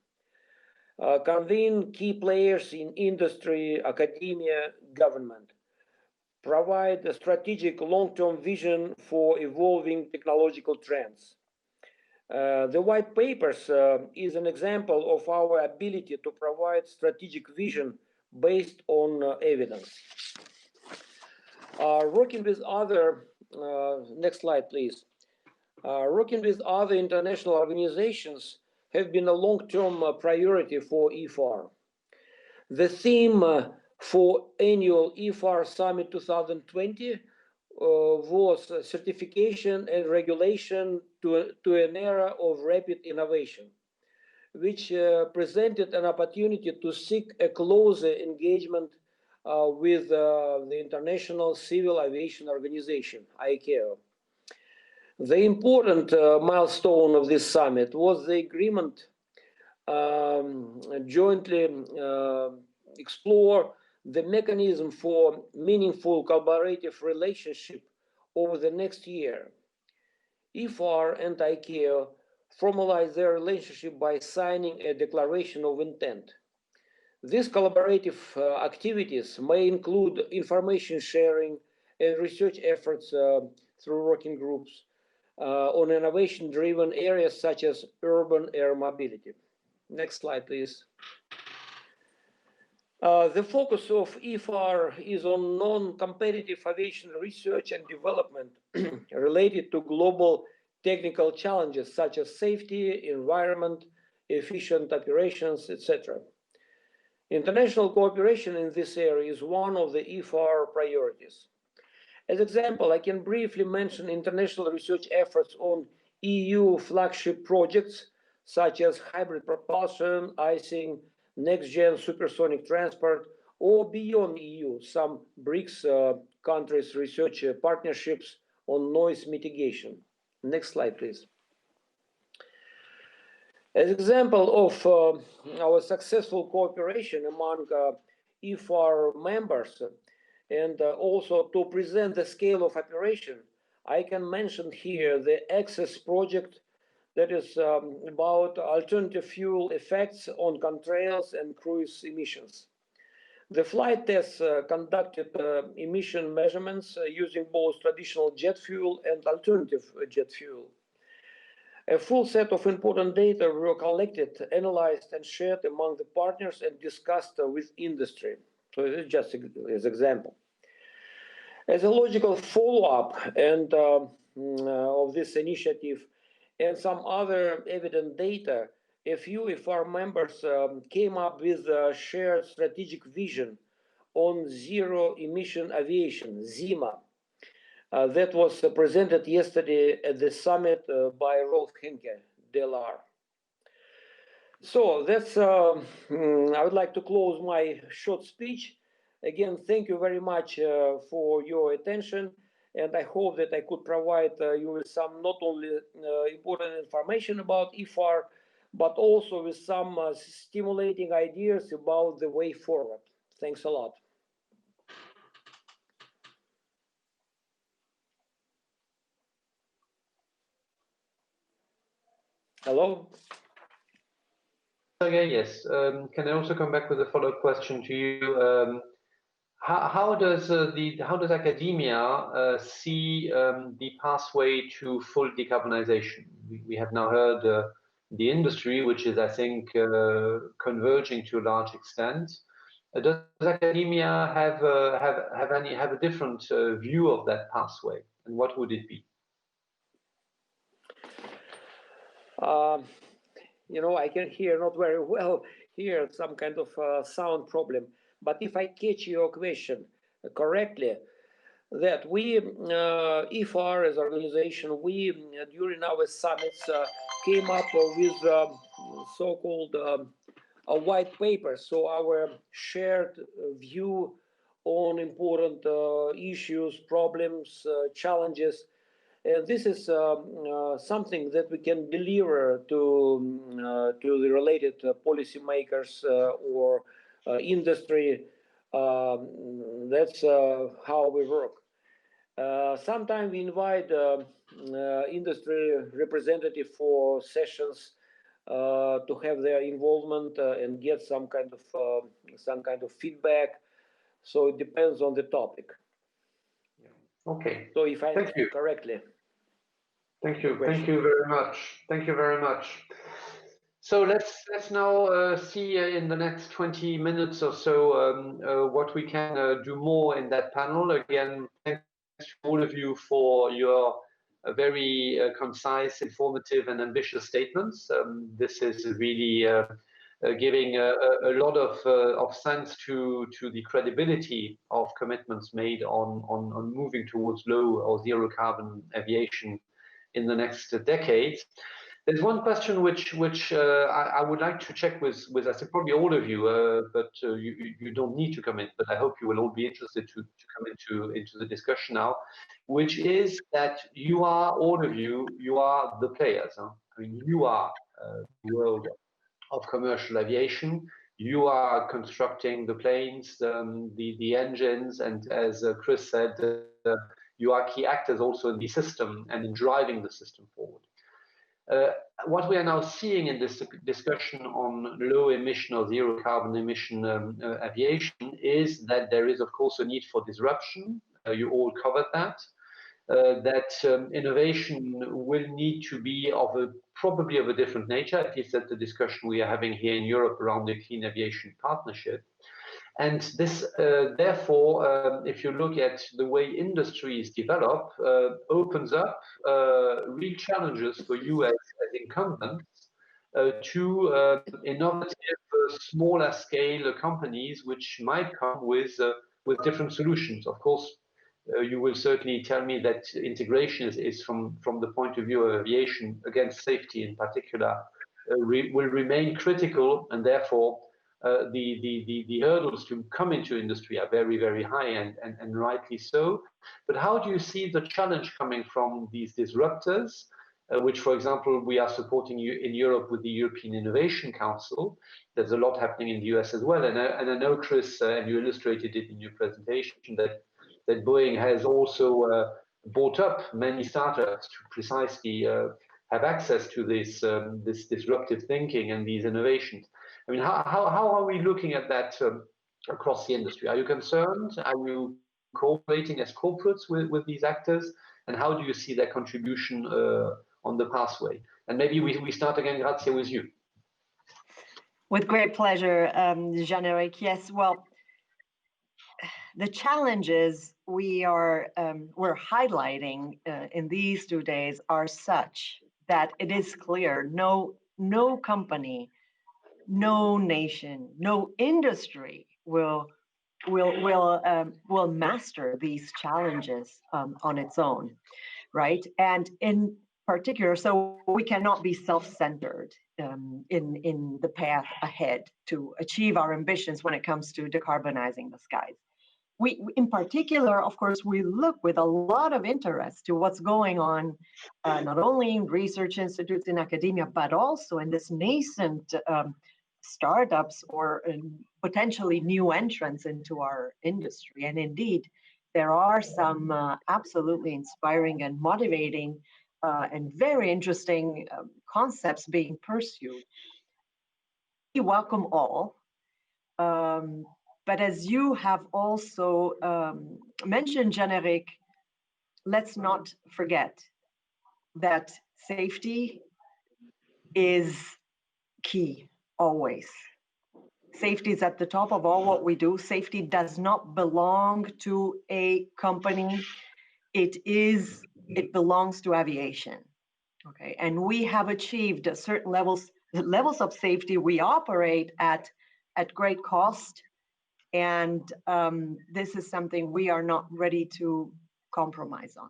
Convene key players in industry, academia, government. Provide a strategic long-term vision for evolving technological trends. The white papers is an example of our ability to provide strategic vision based on evidence. Working with other, next slide please. Working with other international organizations have been a long-term priority for IFAR. The theme for annual IFAR Summit 2020 was certification and regulation to an era of rapid innovation, which presented an opportunity to seek a closer engagement with the International Civil Aviation Organization, ICAO. The important milestone of this summit was the agreement jointly explore the mechanism for meaningful collaborative relationship over the next year. IFAR and ICAO formalized their relationship by signing a declaration of intent. These collaborative activities may include information sharing and research efforts through working groups on innovation-driven areas such as urban air mobility. Next slide, please. The focus of IFAR is on non-competitive aviation research and development related to global technical challenges such as safety, environment, efficient operations, etc. International cooperation in this area is one of the IFAR priorities. As example, I can briefly mention international research efforts on EU flagship projects such as hybrid propulsion, icing, next-gen supersonic transport, or beyond EU, some BRICS countries' research partnerships on noise mitigation. Next slide, please. As example of our successful cooperation among IFAR members, and also to present the scale of operation, I can mention here the Access project that is about alternative fuel effects on contrails and cruise emissions. The flight tests conducted emission measurements using both traditional jet fuel and alternative jet fuel. A full set of important data were collected, analyzed, and shared among the partners and discussed with industry. So it's just as example. As a logical follow-up and of this initiative and some other evident data, a few IFAR members came up with a shared strategic vision on zero-emission aviation, ZEMA, that was presented yesterday at the summit by Rolf Henke, DLR. So that's, I would like to close my short speech. Again, thank you very much for your attention, and I hope that I could provide you with some not only important information about IFAR, but also with some stimulating ideas about the way forward. Thanks a lot. Hello? Sergey, yes. Can I also come back with a follow-up question to you? How does academia see the pathway to full decarbonization? We have now heard the industry, which is, I think, converging to a large extent. Does academia have a different view of that pathway, and what would it be? You know, I can hear not very well here, some kind of sound problem. But if I catch your question correctly, that we, IFAR as an organization, we, during our summits, came up with so-called a white paper. So our shared view on important issues, problems, challenges. And this is something that we can deliver to the related policymakers or industry. That's how we work. Sometimes we invite industry representative for sessions to have their involvement and get some kind of feedback. So it depends on the topic. Okay. So if I understand correctly. Thank you. Thank you very much. Thank you very much. So let's now see in the next 20 minutes or so what we can do more in that panel. Again, thanks to all of you for your very concise, informative, and ambitious statements. This is really giving a lot of sense to the credibility of commitments made on moving towards low or zero carbon aviation in the next decades. There's one question which I would like to check with I think probably all of you, but you don't need to comment, but I hope you will all be interested to come into the discussion now, which is that you are, all of you, you are the players. Huh? I mean, you are the world of commercial aviation. You are constructing the planes, the engines, and as Chris said, you are key actors also in the system and in driving the system forward. What we are now seeing in this discussion on low emission or zero carbon emission aviation is that there is, of course, a need for disruption. You all covered that. That innovation will need to be probably of a different nature, at least that's the discussion we are having here in Europe around the Clean Aviation Partnership. And this, therefore, if you look at the way industries develop, opens up real challenges for you as incumbents to innovative, smaller scale companies which might come with different solutions. Of course, you will certainly tell me that integration is from the point of view of aviation, against safety in particular, will remain critical, and therefore the hurdles to come into industry are very, very high, and rightly so. But how do you see the challenge coming from these disruptors, which, for example, we are supporting you in Europe with the European Innovation Council? There's a lot happening in the US as well, and I know, Chris, and you illustrated it in your presentation, that Boeing has also bought up many startups to precisely have access to this disruptive thinking and these innovations. I mean, how are we looking at that across the industry? Are you concerned? Are you cooperating as corporates with these actors? And how do you see their contribution on the pathway? And maybe we start again, Grazia, with you. With great pleasure, Jean-Eric. Yes, well, the challenges we're highlighting in these 2 days are such that it is clear no company, no nation, no industry will master these challenges on its own, right? And in particular, so we cannot be self-centered in the path ahead to achieve our ambitions when it comes to decarbonizing the skies. We, in particular, of course, we look with a lot of interest to what's going on, not only in research institutes in academia, but also in this nascent startups or potentially new entrants into our industry. And indeed, there are some absolutely inspiring and motivating and very interesting concepts being pursued. We welcome all. But as you have also mentioned, Jean-Eric, let's not forget that safety is key, always. Safety is at the top of all what we do. Safety does not belong to a company. It belongs to aviation, okay? And we have achieved certain levels of safety. We operate at great cost. And this is something we are not ready to compromise on.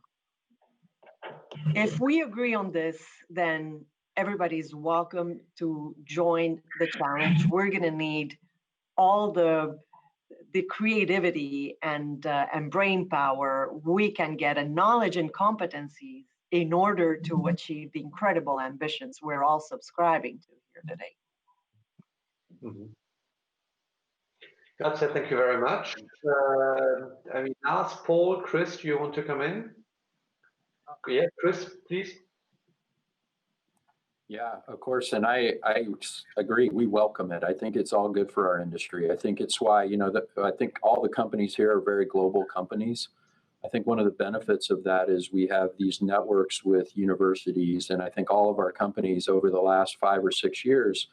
If we agree on this, then everybody's welcome to join the challenge. We're going to need all the creativity and brain power we can get, and knowledge and competencies in order to achieve the incredible ambitions we're all subscribing to here today. Mm-hmm. Grazia, thank you very much. I mean, Lars, Paul, Chris, do you want to come in? Yeah, Chris, please. Yeah, of course, and I agree. We welcome it. I think it's all good for our industry. I think it's why, I think all the companies here are very global companies. I think one of the benefits of that is we have these networks with universities, and I think all of our companies over the last 5 or 6 years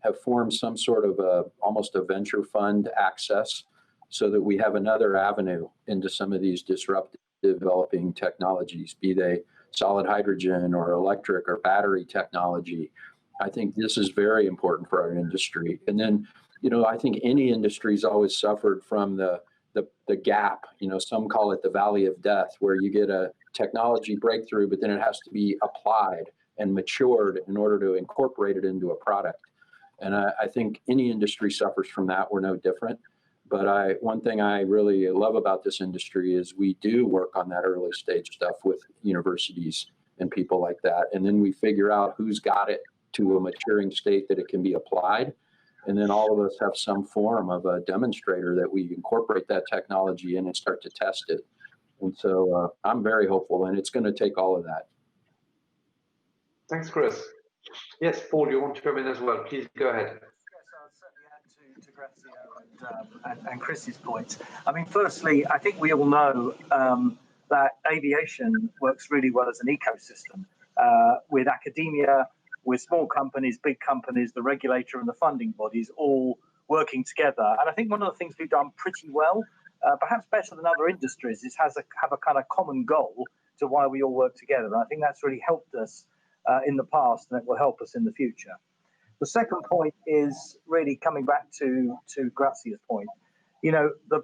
have formed some sort of almost a venture fund access, so that we have another avenue into some of these disruptive developing technologies, be they solid hydrogen or electric or battery technology. I think this is very important for our industry. And then, I think any industry's always suffered from the gap, some call it the valley of death, where you get a technology breakthrough, but then it has to be applied and matured in order to incorporate it into a product. And I think any industry suffers from that. We're no different. But one thing I really love about this industry is we do work on that early stage stuff with universities and people like that. And then we figure out who's got it to a maturing state that it can be applied. And then all of us have some form of a demonstrator that we incorporate that technology in and start to test it. And so I'm very hopeful, and it's going to take all of that. Thanks, Chris. Yes, Paul, you want to come in as well? Please go ahead. Yes, I'll certainly add to Grazia and Chris's points. I mean, firstly, I think we all know that aviation works really well as an ecosystem with academia, with small companies, big companies, the regulator and the funding bodies all working together. And I think one of the things we've done pretty well, perhaps better than other industries, is have a kind of common goal to why we all work together. And I think that's really helped us in the past, and it will help us in the future. The second point is really coming back to Grazia's point. You know, the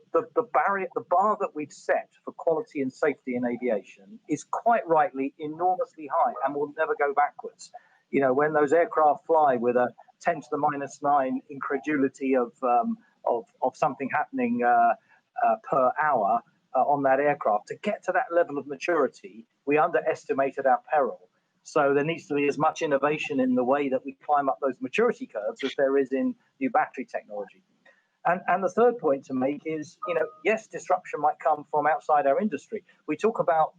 bar that we've set for quality and safety in aviation is quite rightly enormously high and will never go backwards. You know, when those aircraft fly with a 10 to the -9 incredulity of something happening per hour on that aircraft, to get to that level of maturity, we underestimated our peril. So there needs to be as much innovation in the way that we climb up those maturity curves as there is in new battery technology. And the third point to make is, you know, yes, disruption might come from outside our industry. We talk about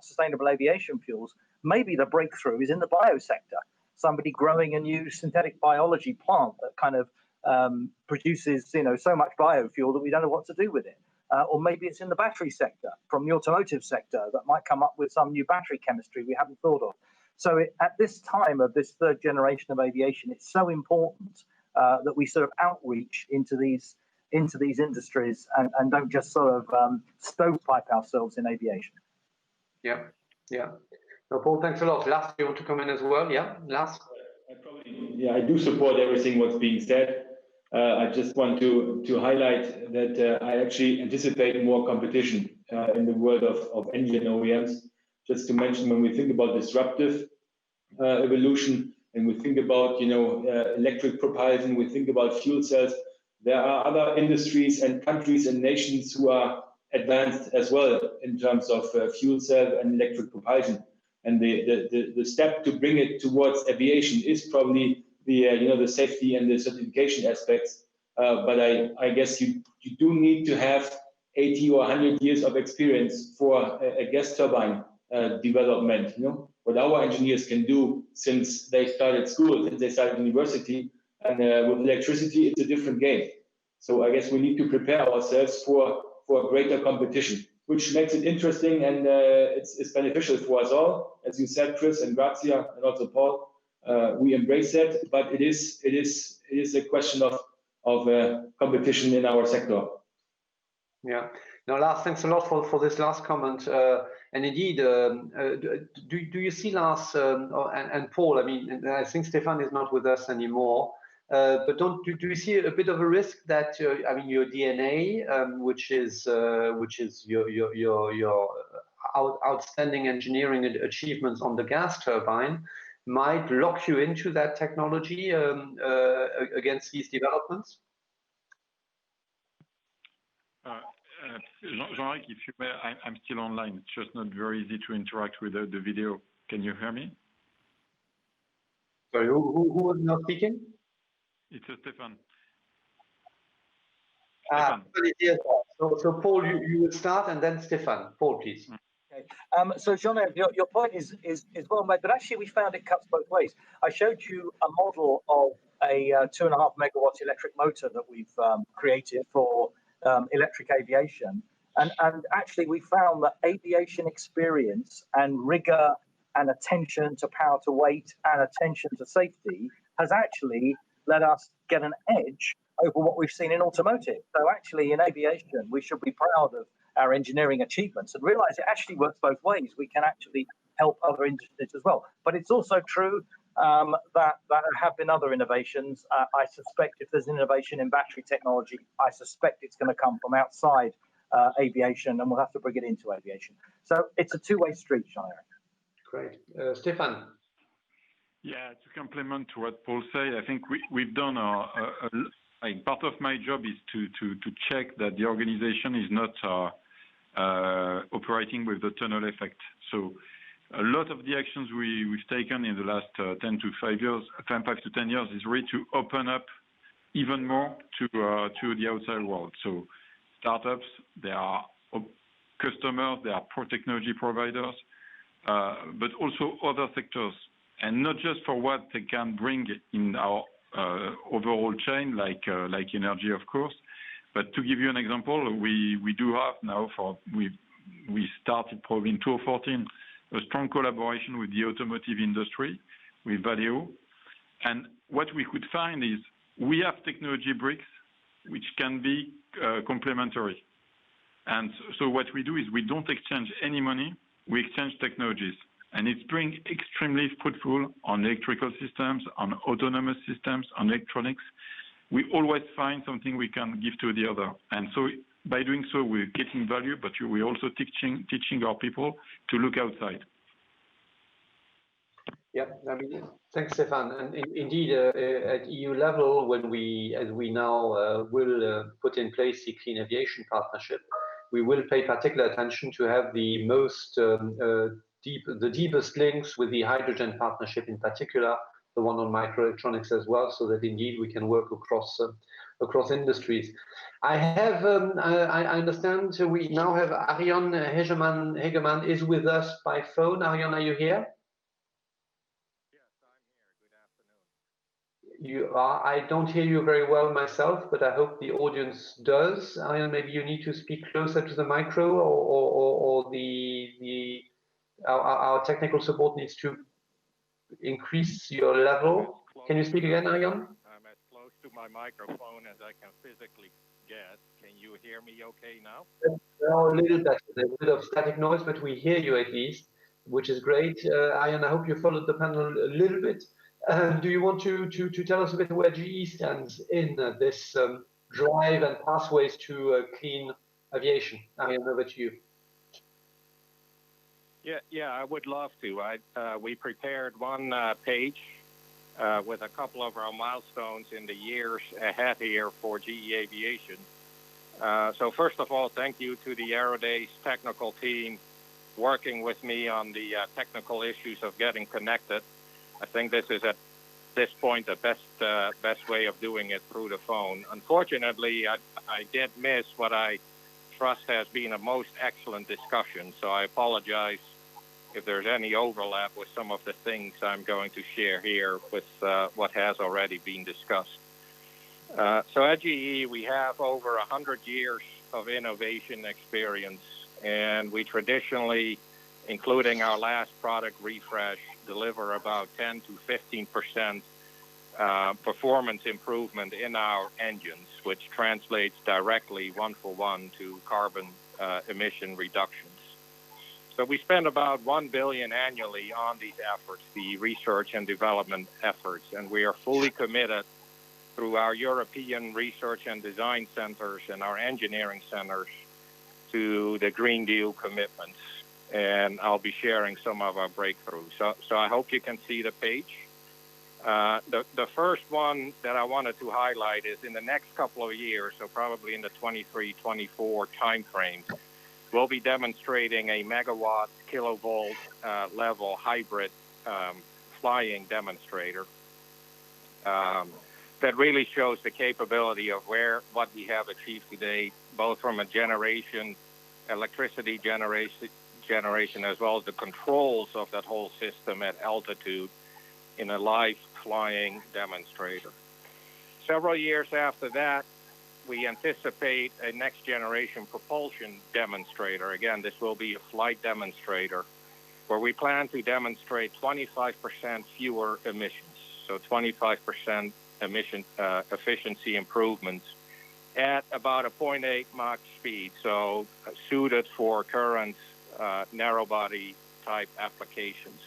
sustainable aviation fuels. Maybe the breakthrough is in the biosector. Somebody growing a new synthetic biology plant that kind of produces, you know, so much biofuel that we don't know what to do with it. Or maybe it's in the battery sector, from the automotive sector, that might come up with some new battery chemistry we haven't thought of. So at this time of this third generation of aviation, it's so important that we sort of outreach into these industries and don't just sort of stovepipe ourselves in aviation. Yeah. No, Paul, thanks a lot. Lars, you want to come in as well? Yeah, Lars? I do support everything what's being said. I just want to highlight that I actually anticipate more competition in the world of engine OEMs. Just to mention, when we think about disruptive evolution, and we think about, you know, electric propulsion, we think about fuel cells, there are other industries and countries and nations who are advanced as well in terms of fuel cell and electric propulsion. And the step to bring it towards aviation is probably the safety and the certification aspects. But I guess you do need to have 80 or 100 years of experience for a gas turbine development. You know what our engineers can do since they started school, since they started university, and with electricity, it's a different game. So I guess we need to prepare ourselves for greater competition, which makes it interesting, and it's beneficial for us all. As you said, Chris and Grazia, and also Paul, we embrace that, but it is a question of competition in our sector. Yeah. Now, Lars, thanks a lot for this last comment. And indeed, do you see, Lars and Paul? I mean, I think Stéphane is not with us anymore. But do you see a bit of a risk that I mean, your DNA, which is your outstanding engineering achievements on the gas turbine, might lock you into that technology against these developments? Jean-Eric, if you may, I'm still online. It's just not very easy to interact with the video. Can you hear me? Sorry, who was not speaking? It's Stéphane. So Paul, you will start, and then Stéphane. Paul, please. Okay. So Jean-Eric, your point is well made, but actually we found it cuts both ways. I showed you a model of a 2.5 megawatt electric motor that we've created for electric aviation, and actually we found that aviation experience and rigor and attention to power to weight and attention to safety has actually let us get an edge over what we've seen in automotive. So actually in aviation, we should be proud of our engineering achievements and realize it actually works both ways. We can actually help other industries as well. But it's also true that there have been other innovations. I suspect if there's innovation in battery technology, I suspect it's going to come from outside aviation, and we'll have to bring it into aviation. So it's a two-way street, Jean-Eric. Great. Stéphane. Yeah, to complement to what Paul said, I think we've done part of my job is to check that the organization is not operating with the tunnel effect. So a lot of the actions we've taken in the last 5 to 10 years is really to open up even more to the outside world. So startups, they are customers, they are technology providers, but also other sectors, and not just for what they can bring in our overall chain, like energy, of course. But to give you an example, we do have now we started probably in 2014 a strong collaboration with the automotive industry, with Valeo. And what we could find is we have technology bricks which can be complementary. And so what we do is we don't exchange any money, we exchange technologies. And it's been extremely fruitful on electrical systems, on autonomous systems, on electronics. We always find something we can give to the other. And so by doing so, we're getting value, but we're also teaching our people to look outside. Yeah, I mean, thanks, Stéphane. And indeed, at EU level, as we now will put in place the Clean Aviation Partnership, we will pay particular attention to have the deepest links with the hydrogen partnership in particular, the one on microelectronics as well, so that indeed we can work across industries. I understand we now have Arjan Hegeman is with us by phone. Arjan, are you here? You are. I don't hear you very well myself, but I hope the audience does. Arjan, maybe you need to speak closer to the micro, or our technical support needs to increase your level. Can you speak again, Arjan? I'm as close to my microphone as I can physically get. Can you hear me okay now? No, a little better. There's a bit of static noise, but we hear you at least, which is great. Arjan, I hope you followed the panel a little bit. Do you want to tell us a bit where GE stands in this drive and pathways to clean aviation? Arjan, over to you. Yeah, I would love to. We prepared one page with a couple of our milestones in the years ahead here for GE Aviation. So first of all, thank you to the Aero Days technical team working with me on the technical issues of getting connected. I think this is at this point the best way of doing it through the phone. Unfortunately, I did miss what I trust has been a most excellent discussion, so I apologize if there's any overlap with some of the things I'm going to share here with what has already been discussed. So at GE, we have over 100 years of innovation experience, and we traditionally, including our last product refresh, deliver about 10 to 15% performance improvement in our engines, which translates directly one-for-one to carbon emission reductions. So we spend about $1 billion annually on these efforts, the research and development efforts, and we are fully committed through our European research and design centers and our engineering centers to the Green Deal commitments. And I'll be sharing some of our breakthroughs. So I hope you can see the page. The first one that I wanted to highlight is in the next couple of years, so probably in the 23-24 timeframe, we'll be demonstrating a megawatt kilovolt level hybrid flying demonstrator that really shows the capability of what we have achieved today, both from a electricity generation as well as the controls of that whole system at altitude in a live flying demonstrator. Several years after that, we anticipate a next generation propulsion demonstrator. Again, this will be a flight demonstrator where we plan to demonstrate 25% fewer emissions, so 25% emission efficiency improvements at about a 0.8 Mach speed, so suited for current narrow body type applications.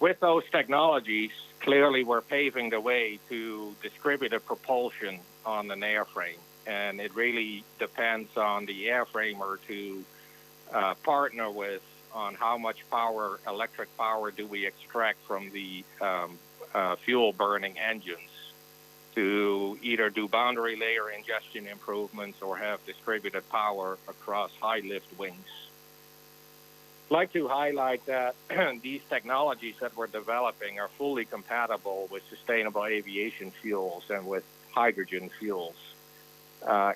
With those technologies, clearly we're paving the way to distributed propulsion on an airframe, and it really depends on the airframer to partner with on how much power, electric power, do we extract from the fuel burning engines to either do boundary layer ingestion improvements or have distributed power across high lift wings. I'd like to highlight that these technologies that we're developing are fully compatible with sustainable aviation fuels and with hydrogen fuels.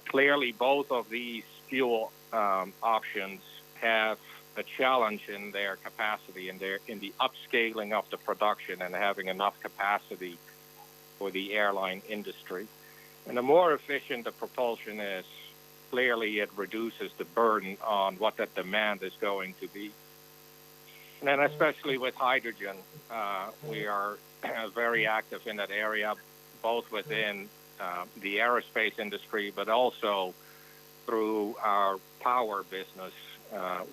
Clearly, both of these fuel options have a challenge in their capacity, in the upscaling of the production and having enough capacity for the airline industry. And the more efficient the propulsion is, clearly it reduces the burden on what that demand is going to be. And then especially with hydrogen, we are very active in that area, both within the aerospace industry, but also through our power business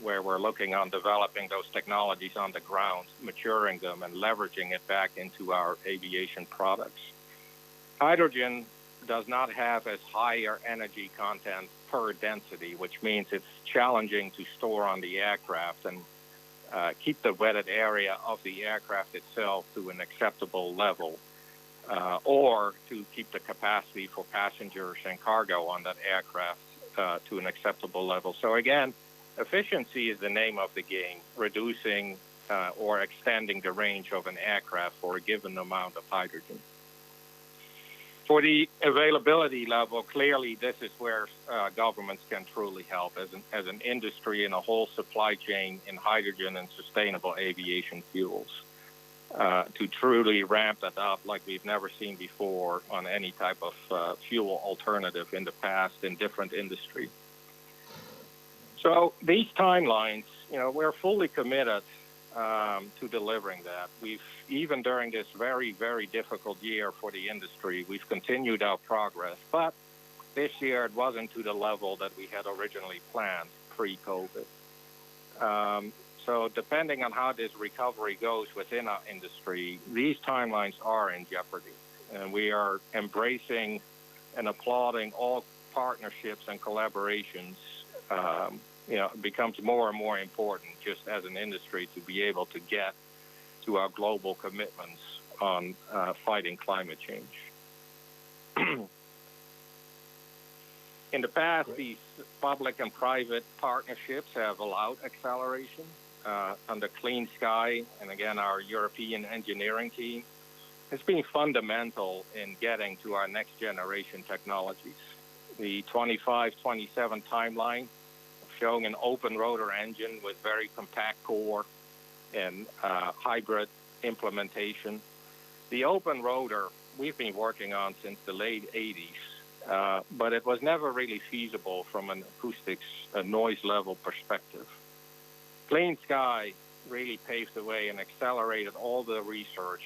where we're looking on developing those technologies on the ground, maturing them, and leveraging it back into our aviation products. Hydrogen does not have as higher energy content per density, which means it's challenging to store on the aircraft and keep the wetted area of the aircraft itself to an acceptable level, or to keep the capacity for passengers and cargo on that aircraft to an acceptable level. So again, efficiency is the name of the game, reducing or extending the range of an aircraft for a given amount of hydrogen. For the availability level, clearly this is where governments can truly help as an industry and a whole supply chain in hydrogen and sustainable aviation fuels to truly ramp that up like we've never seen before on any type of fuel alternative in the past in different industries. So these timelines, we're fully committed to delivering that. Even during this very, very difficult year for the industry, we've continued our progress. But this year, it wasn't to the level that we had originally planned pre-COVID. So depending on how this recovery goes within our industry, these timelines are in jeopardy. And we are embracing and applauding all partnerships and collaborations. It becomes more and more important just as an industry to be able to get to our global commitments on fighting climate change. In the past, these public and private partnerships have allowed acceleration under Clean Sky, and again, our European engineering team has been fundamental in getting to our next generation technologies. The 25-27 timeline showing an open rotor engine with very compact core and hybrid implementation. The open rotor we've been working on since the late 80s, but it was never really feasible from an acoustics noise level perspective. Clean Sky really paved the way and accelerated all the research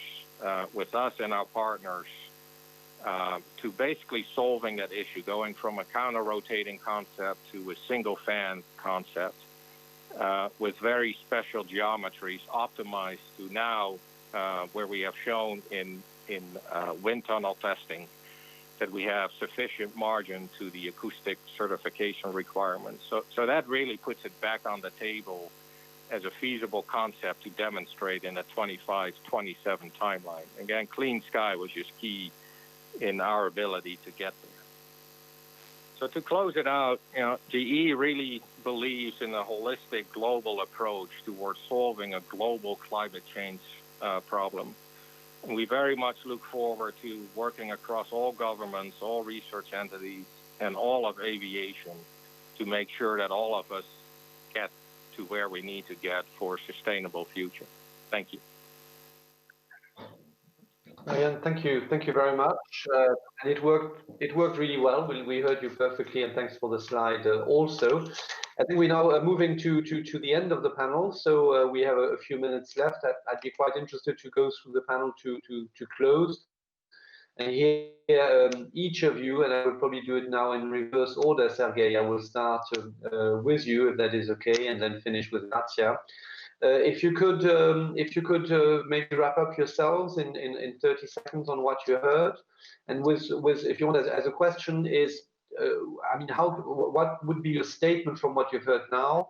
with us and our partners to basically solving that issue, going from a counter-rotating concept to a single fan concept with very special geometries optimized to now where we have shown in wind tunnel testing that we have sufficient margin to the acoustic certification requirements. So that really puts it back on the table as a feasible concept to demonstrate in a 25-27 timeline. Again, Clean Sky was just key in our ability to get there. So to close it out, GE really believes in a holistic global approach towards solving a global climate change problem. And we very much look forward to working across all governments, all research entities, and all of aviation to make sure that all of us get to where we need to get for a sustainable future. Thank you. Arjan, thank you very much. And it worked really well. We heard you perfectly, and thanks for the slide also. I think we're now moving to the end of the panel, so we have a few minutes left. I'd be quite interested to go through the panel to close and hear each of you, and I will probably do it now in reverse order. Sergey, I will start with you, if that is okay, and then finish with Grazia. If you could maybe wrap up yourselves in 30 seconds on what you heard, and with if you want as a question is, what would be your statement from what you've heard now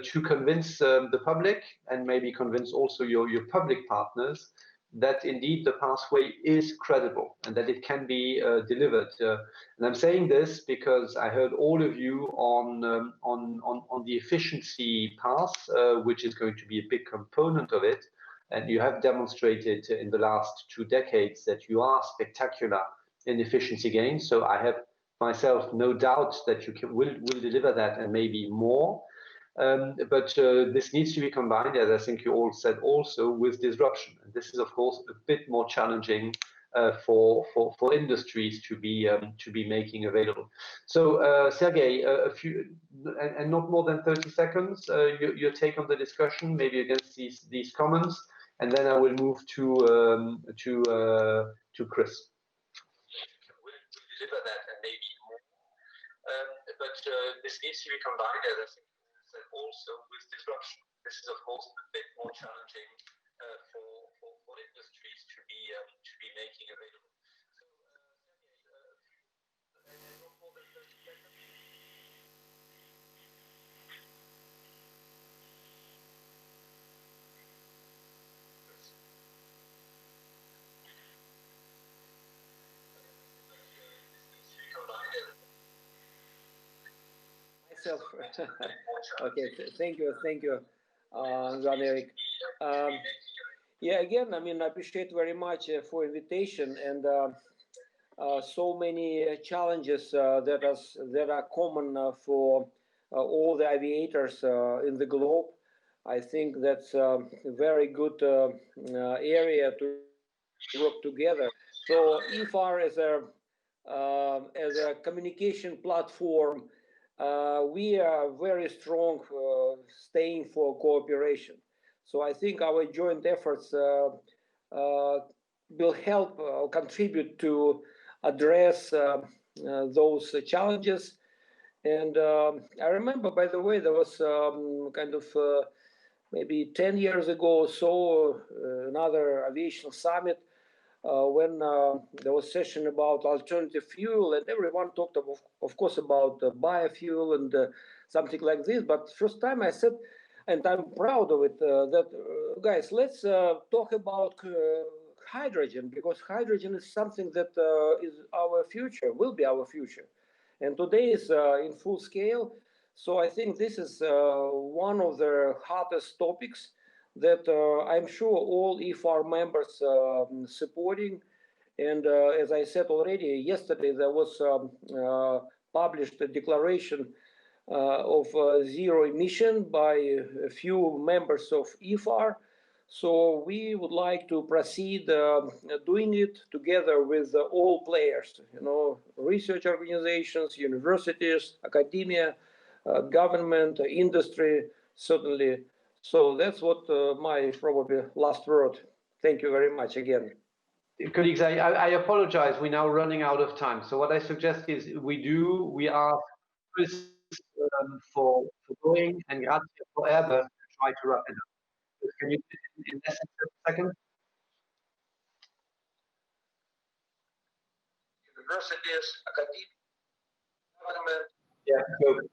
to convince the public and maybe convince also your public partners that indeed the pathway is credible and that it can be delivered. And I'm saying this because I heard all of you on the efficiency path, which is going to be a big component of it. And you have demonstrated in the last 2 decades that you are spectacular in efficiency gains. So I have myself no doubt that you will deliver that and maybe more. But this needs to be combined, as I think you all said, also with disruption. And this is, of course, a bit more challenging for industries to be making available. So, Sergey, a few and not more than 30 seconds. Your take on the discussion, maybe against these comments, and then I will move to Chris. We'll deliver that and maybe more. But this needs to be combined, as I think said, also with disruption. This is, of course, a bit more challenging for industries to be making available. So, Sergey, not more than 30 seconds. Myself. Okay, thank you, Jean-Eric. Yeah, again, I mean, I appreciate very much for invitation and so many challenges that are common for all the aviators in the globe. I think that's a very good area to work together. So IFAR as a communication platform, we are very strong staying for cooperation. So I think our joint efforts will help or contribute to address those challenges. And I remember, by the way, there was kind of maybe 10 years ago or so, another aviation summit when there was a session about alternative fuel, and everyone talked, of course, about biofuel and something like this. But first time I said, and I'm proud of it, that guys, let's talk about hydrogen, because hydrogen is something that is our future, will be our future. And today is in full scale. So I think this is one of the hottest topics that I'm sure all IFAR members supporting. And as I said already, yesterday there was published a declaration of zero emission by a few members of IFAR. So we would like to proceed doing it together with all players, you know, research organizations, universities, academia, government, industry, certainly. So that's what my probably last word. Thank you very much again. Colleagues, I apologize. We're now running out of time. So what I suggest is we are for Boeing and Grazia for Airbus to try to wrap it up. Can you in less than 30 seconds? Universities, academia, government. Yeah, good.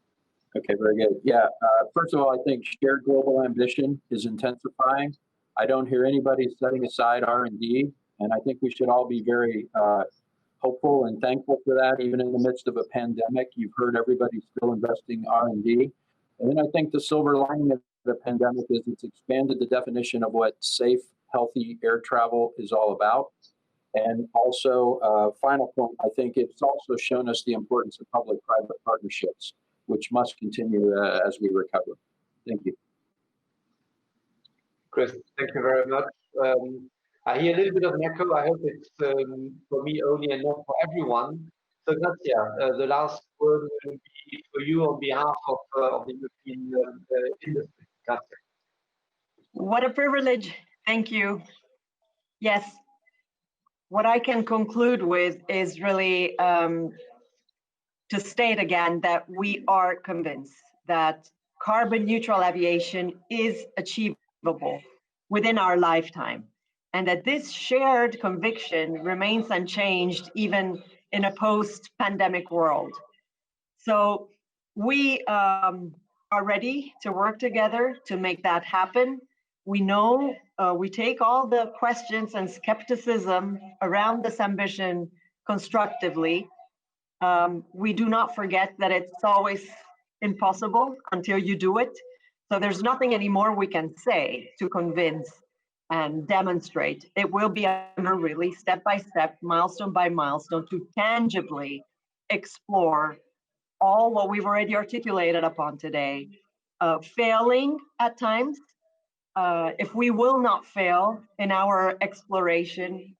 Okay, very good. Yeah, first of all, I think shared global ambition is intensifying. I don't hear anybody setting aside R&D, and I think we should all be very hopeful and thankful for that. Even in the midst of a pandemic, you've heard everybody still investing R&D. And then I think the silver lining of the pandemic is it's expanded the definition of what safe, healthy air travel is all about. And also, final point, I think it's also shown us the importance of public-private partnerships, which must continue as we recover. Thank you. Chris, thank you very much. I hear a little bit of an echo. I hope it's for me only and not for everyone. So Grazia, the last word will be for you on behalf of the European industry. Grazia. What a privilege. Thank you. Yes. What I can conclude with is really to state again that we are convinced that carbon neutral aviation is achievable within our lifetime, and that this shared conviction remains unchanged even in a post-pandemic world. So we are ready to work together to make that happen. We know we take all the questions and skepticism around this ambition constructively. We do not forget that it's always impossible until you do it. So there's nothing anymore we can say to convince and demonstrate. It will be really step by step, milestone by milestone, to tangibly explore all what we've already articulated upon today. Failing at times, if we will not fail in our exploration,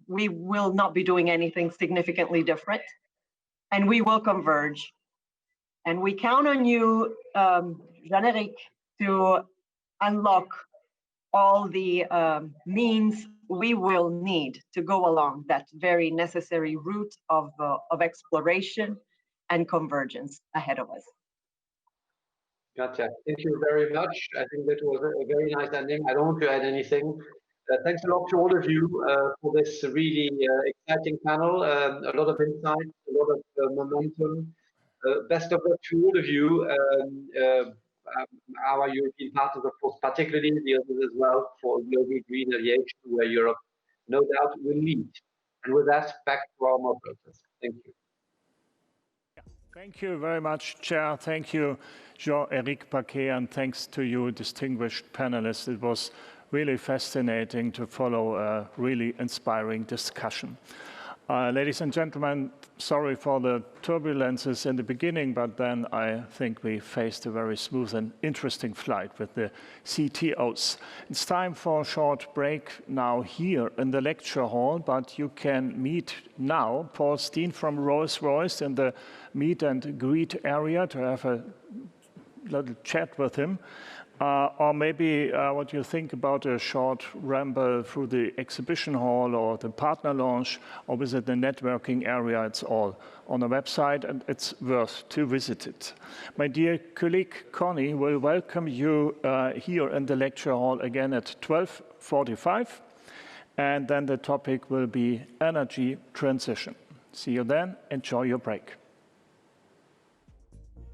we will not be doing anything significantly different, and we will converge. And we count on you, Jean-Eric, to unlock all the means we will need to go along that very necessary route of exploration and convergence ahead of us. Gotcha. Thank you very much. I think that was a very nice ending. I don't want to add anything. Thanks a lot to all of you for this really exciting panel. A lot of insight, a lot of momentum. Best of luck to all of you, our European partners, of course, particularly the others as well, for global green aviation, where Europe, no doubt, will lead. And with that, back to our moderators. Thank you. Thank you very much, Chair. Thank you, Jean-Éric Paquet, and thanks to you, distinguished panelists. It was really fascinating to follow a really inspiring discussion. Ladies and gentlemen, sorry for the turbulences in the beginning, but then I think we faced a very smooth and interesting flight with the CTOs. It's time for a short break now here in the lecture hall, but you can meet now Paul Stein from Rolls-Royce in the meet and greet area to have a little chat with him. Or maybe what you think about a short ramble through the exhibition hall or the partner launch or visit the networking area. It's all on the website and it's worth to visit it. My dear colleague Connie will welcome you here in the lecture hall again at 12:45. And then the topic will be energy transition. See you then. Enjoy your break.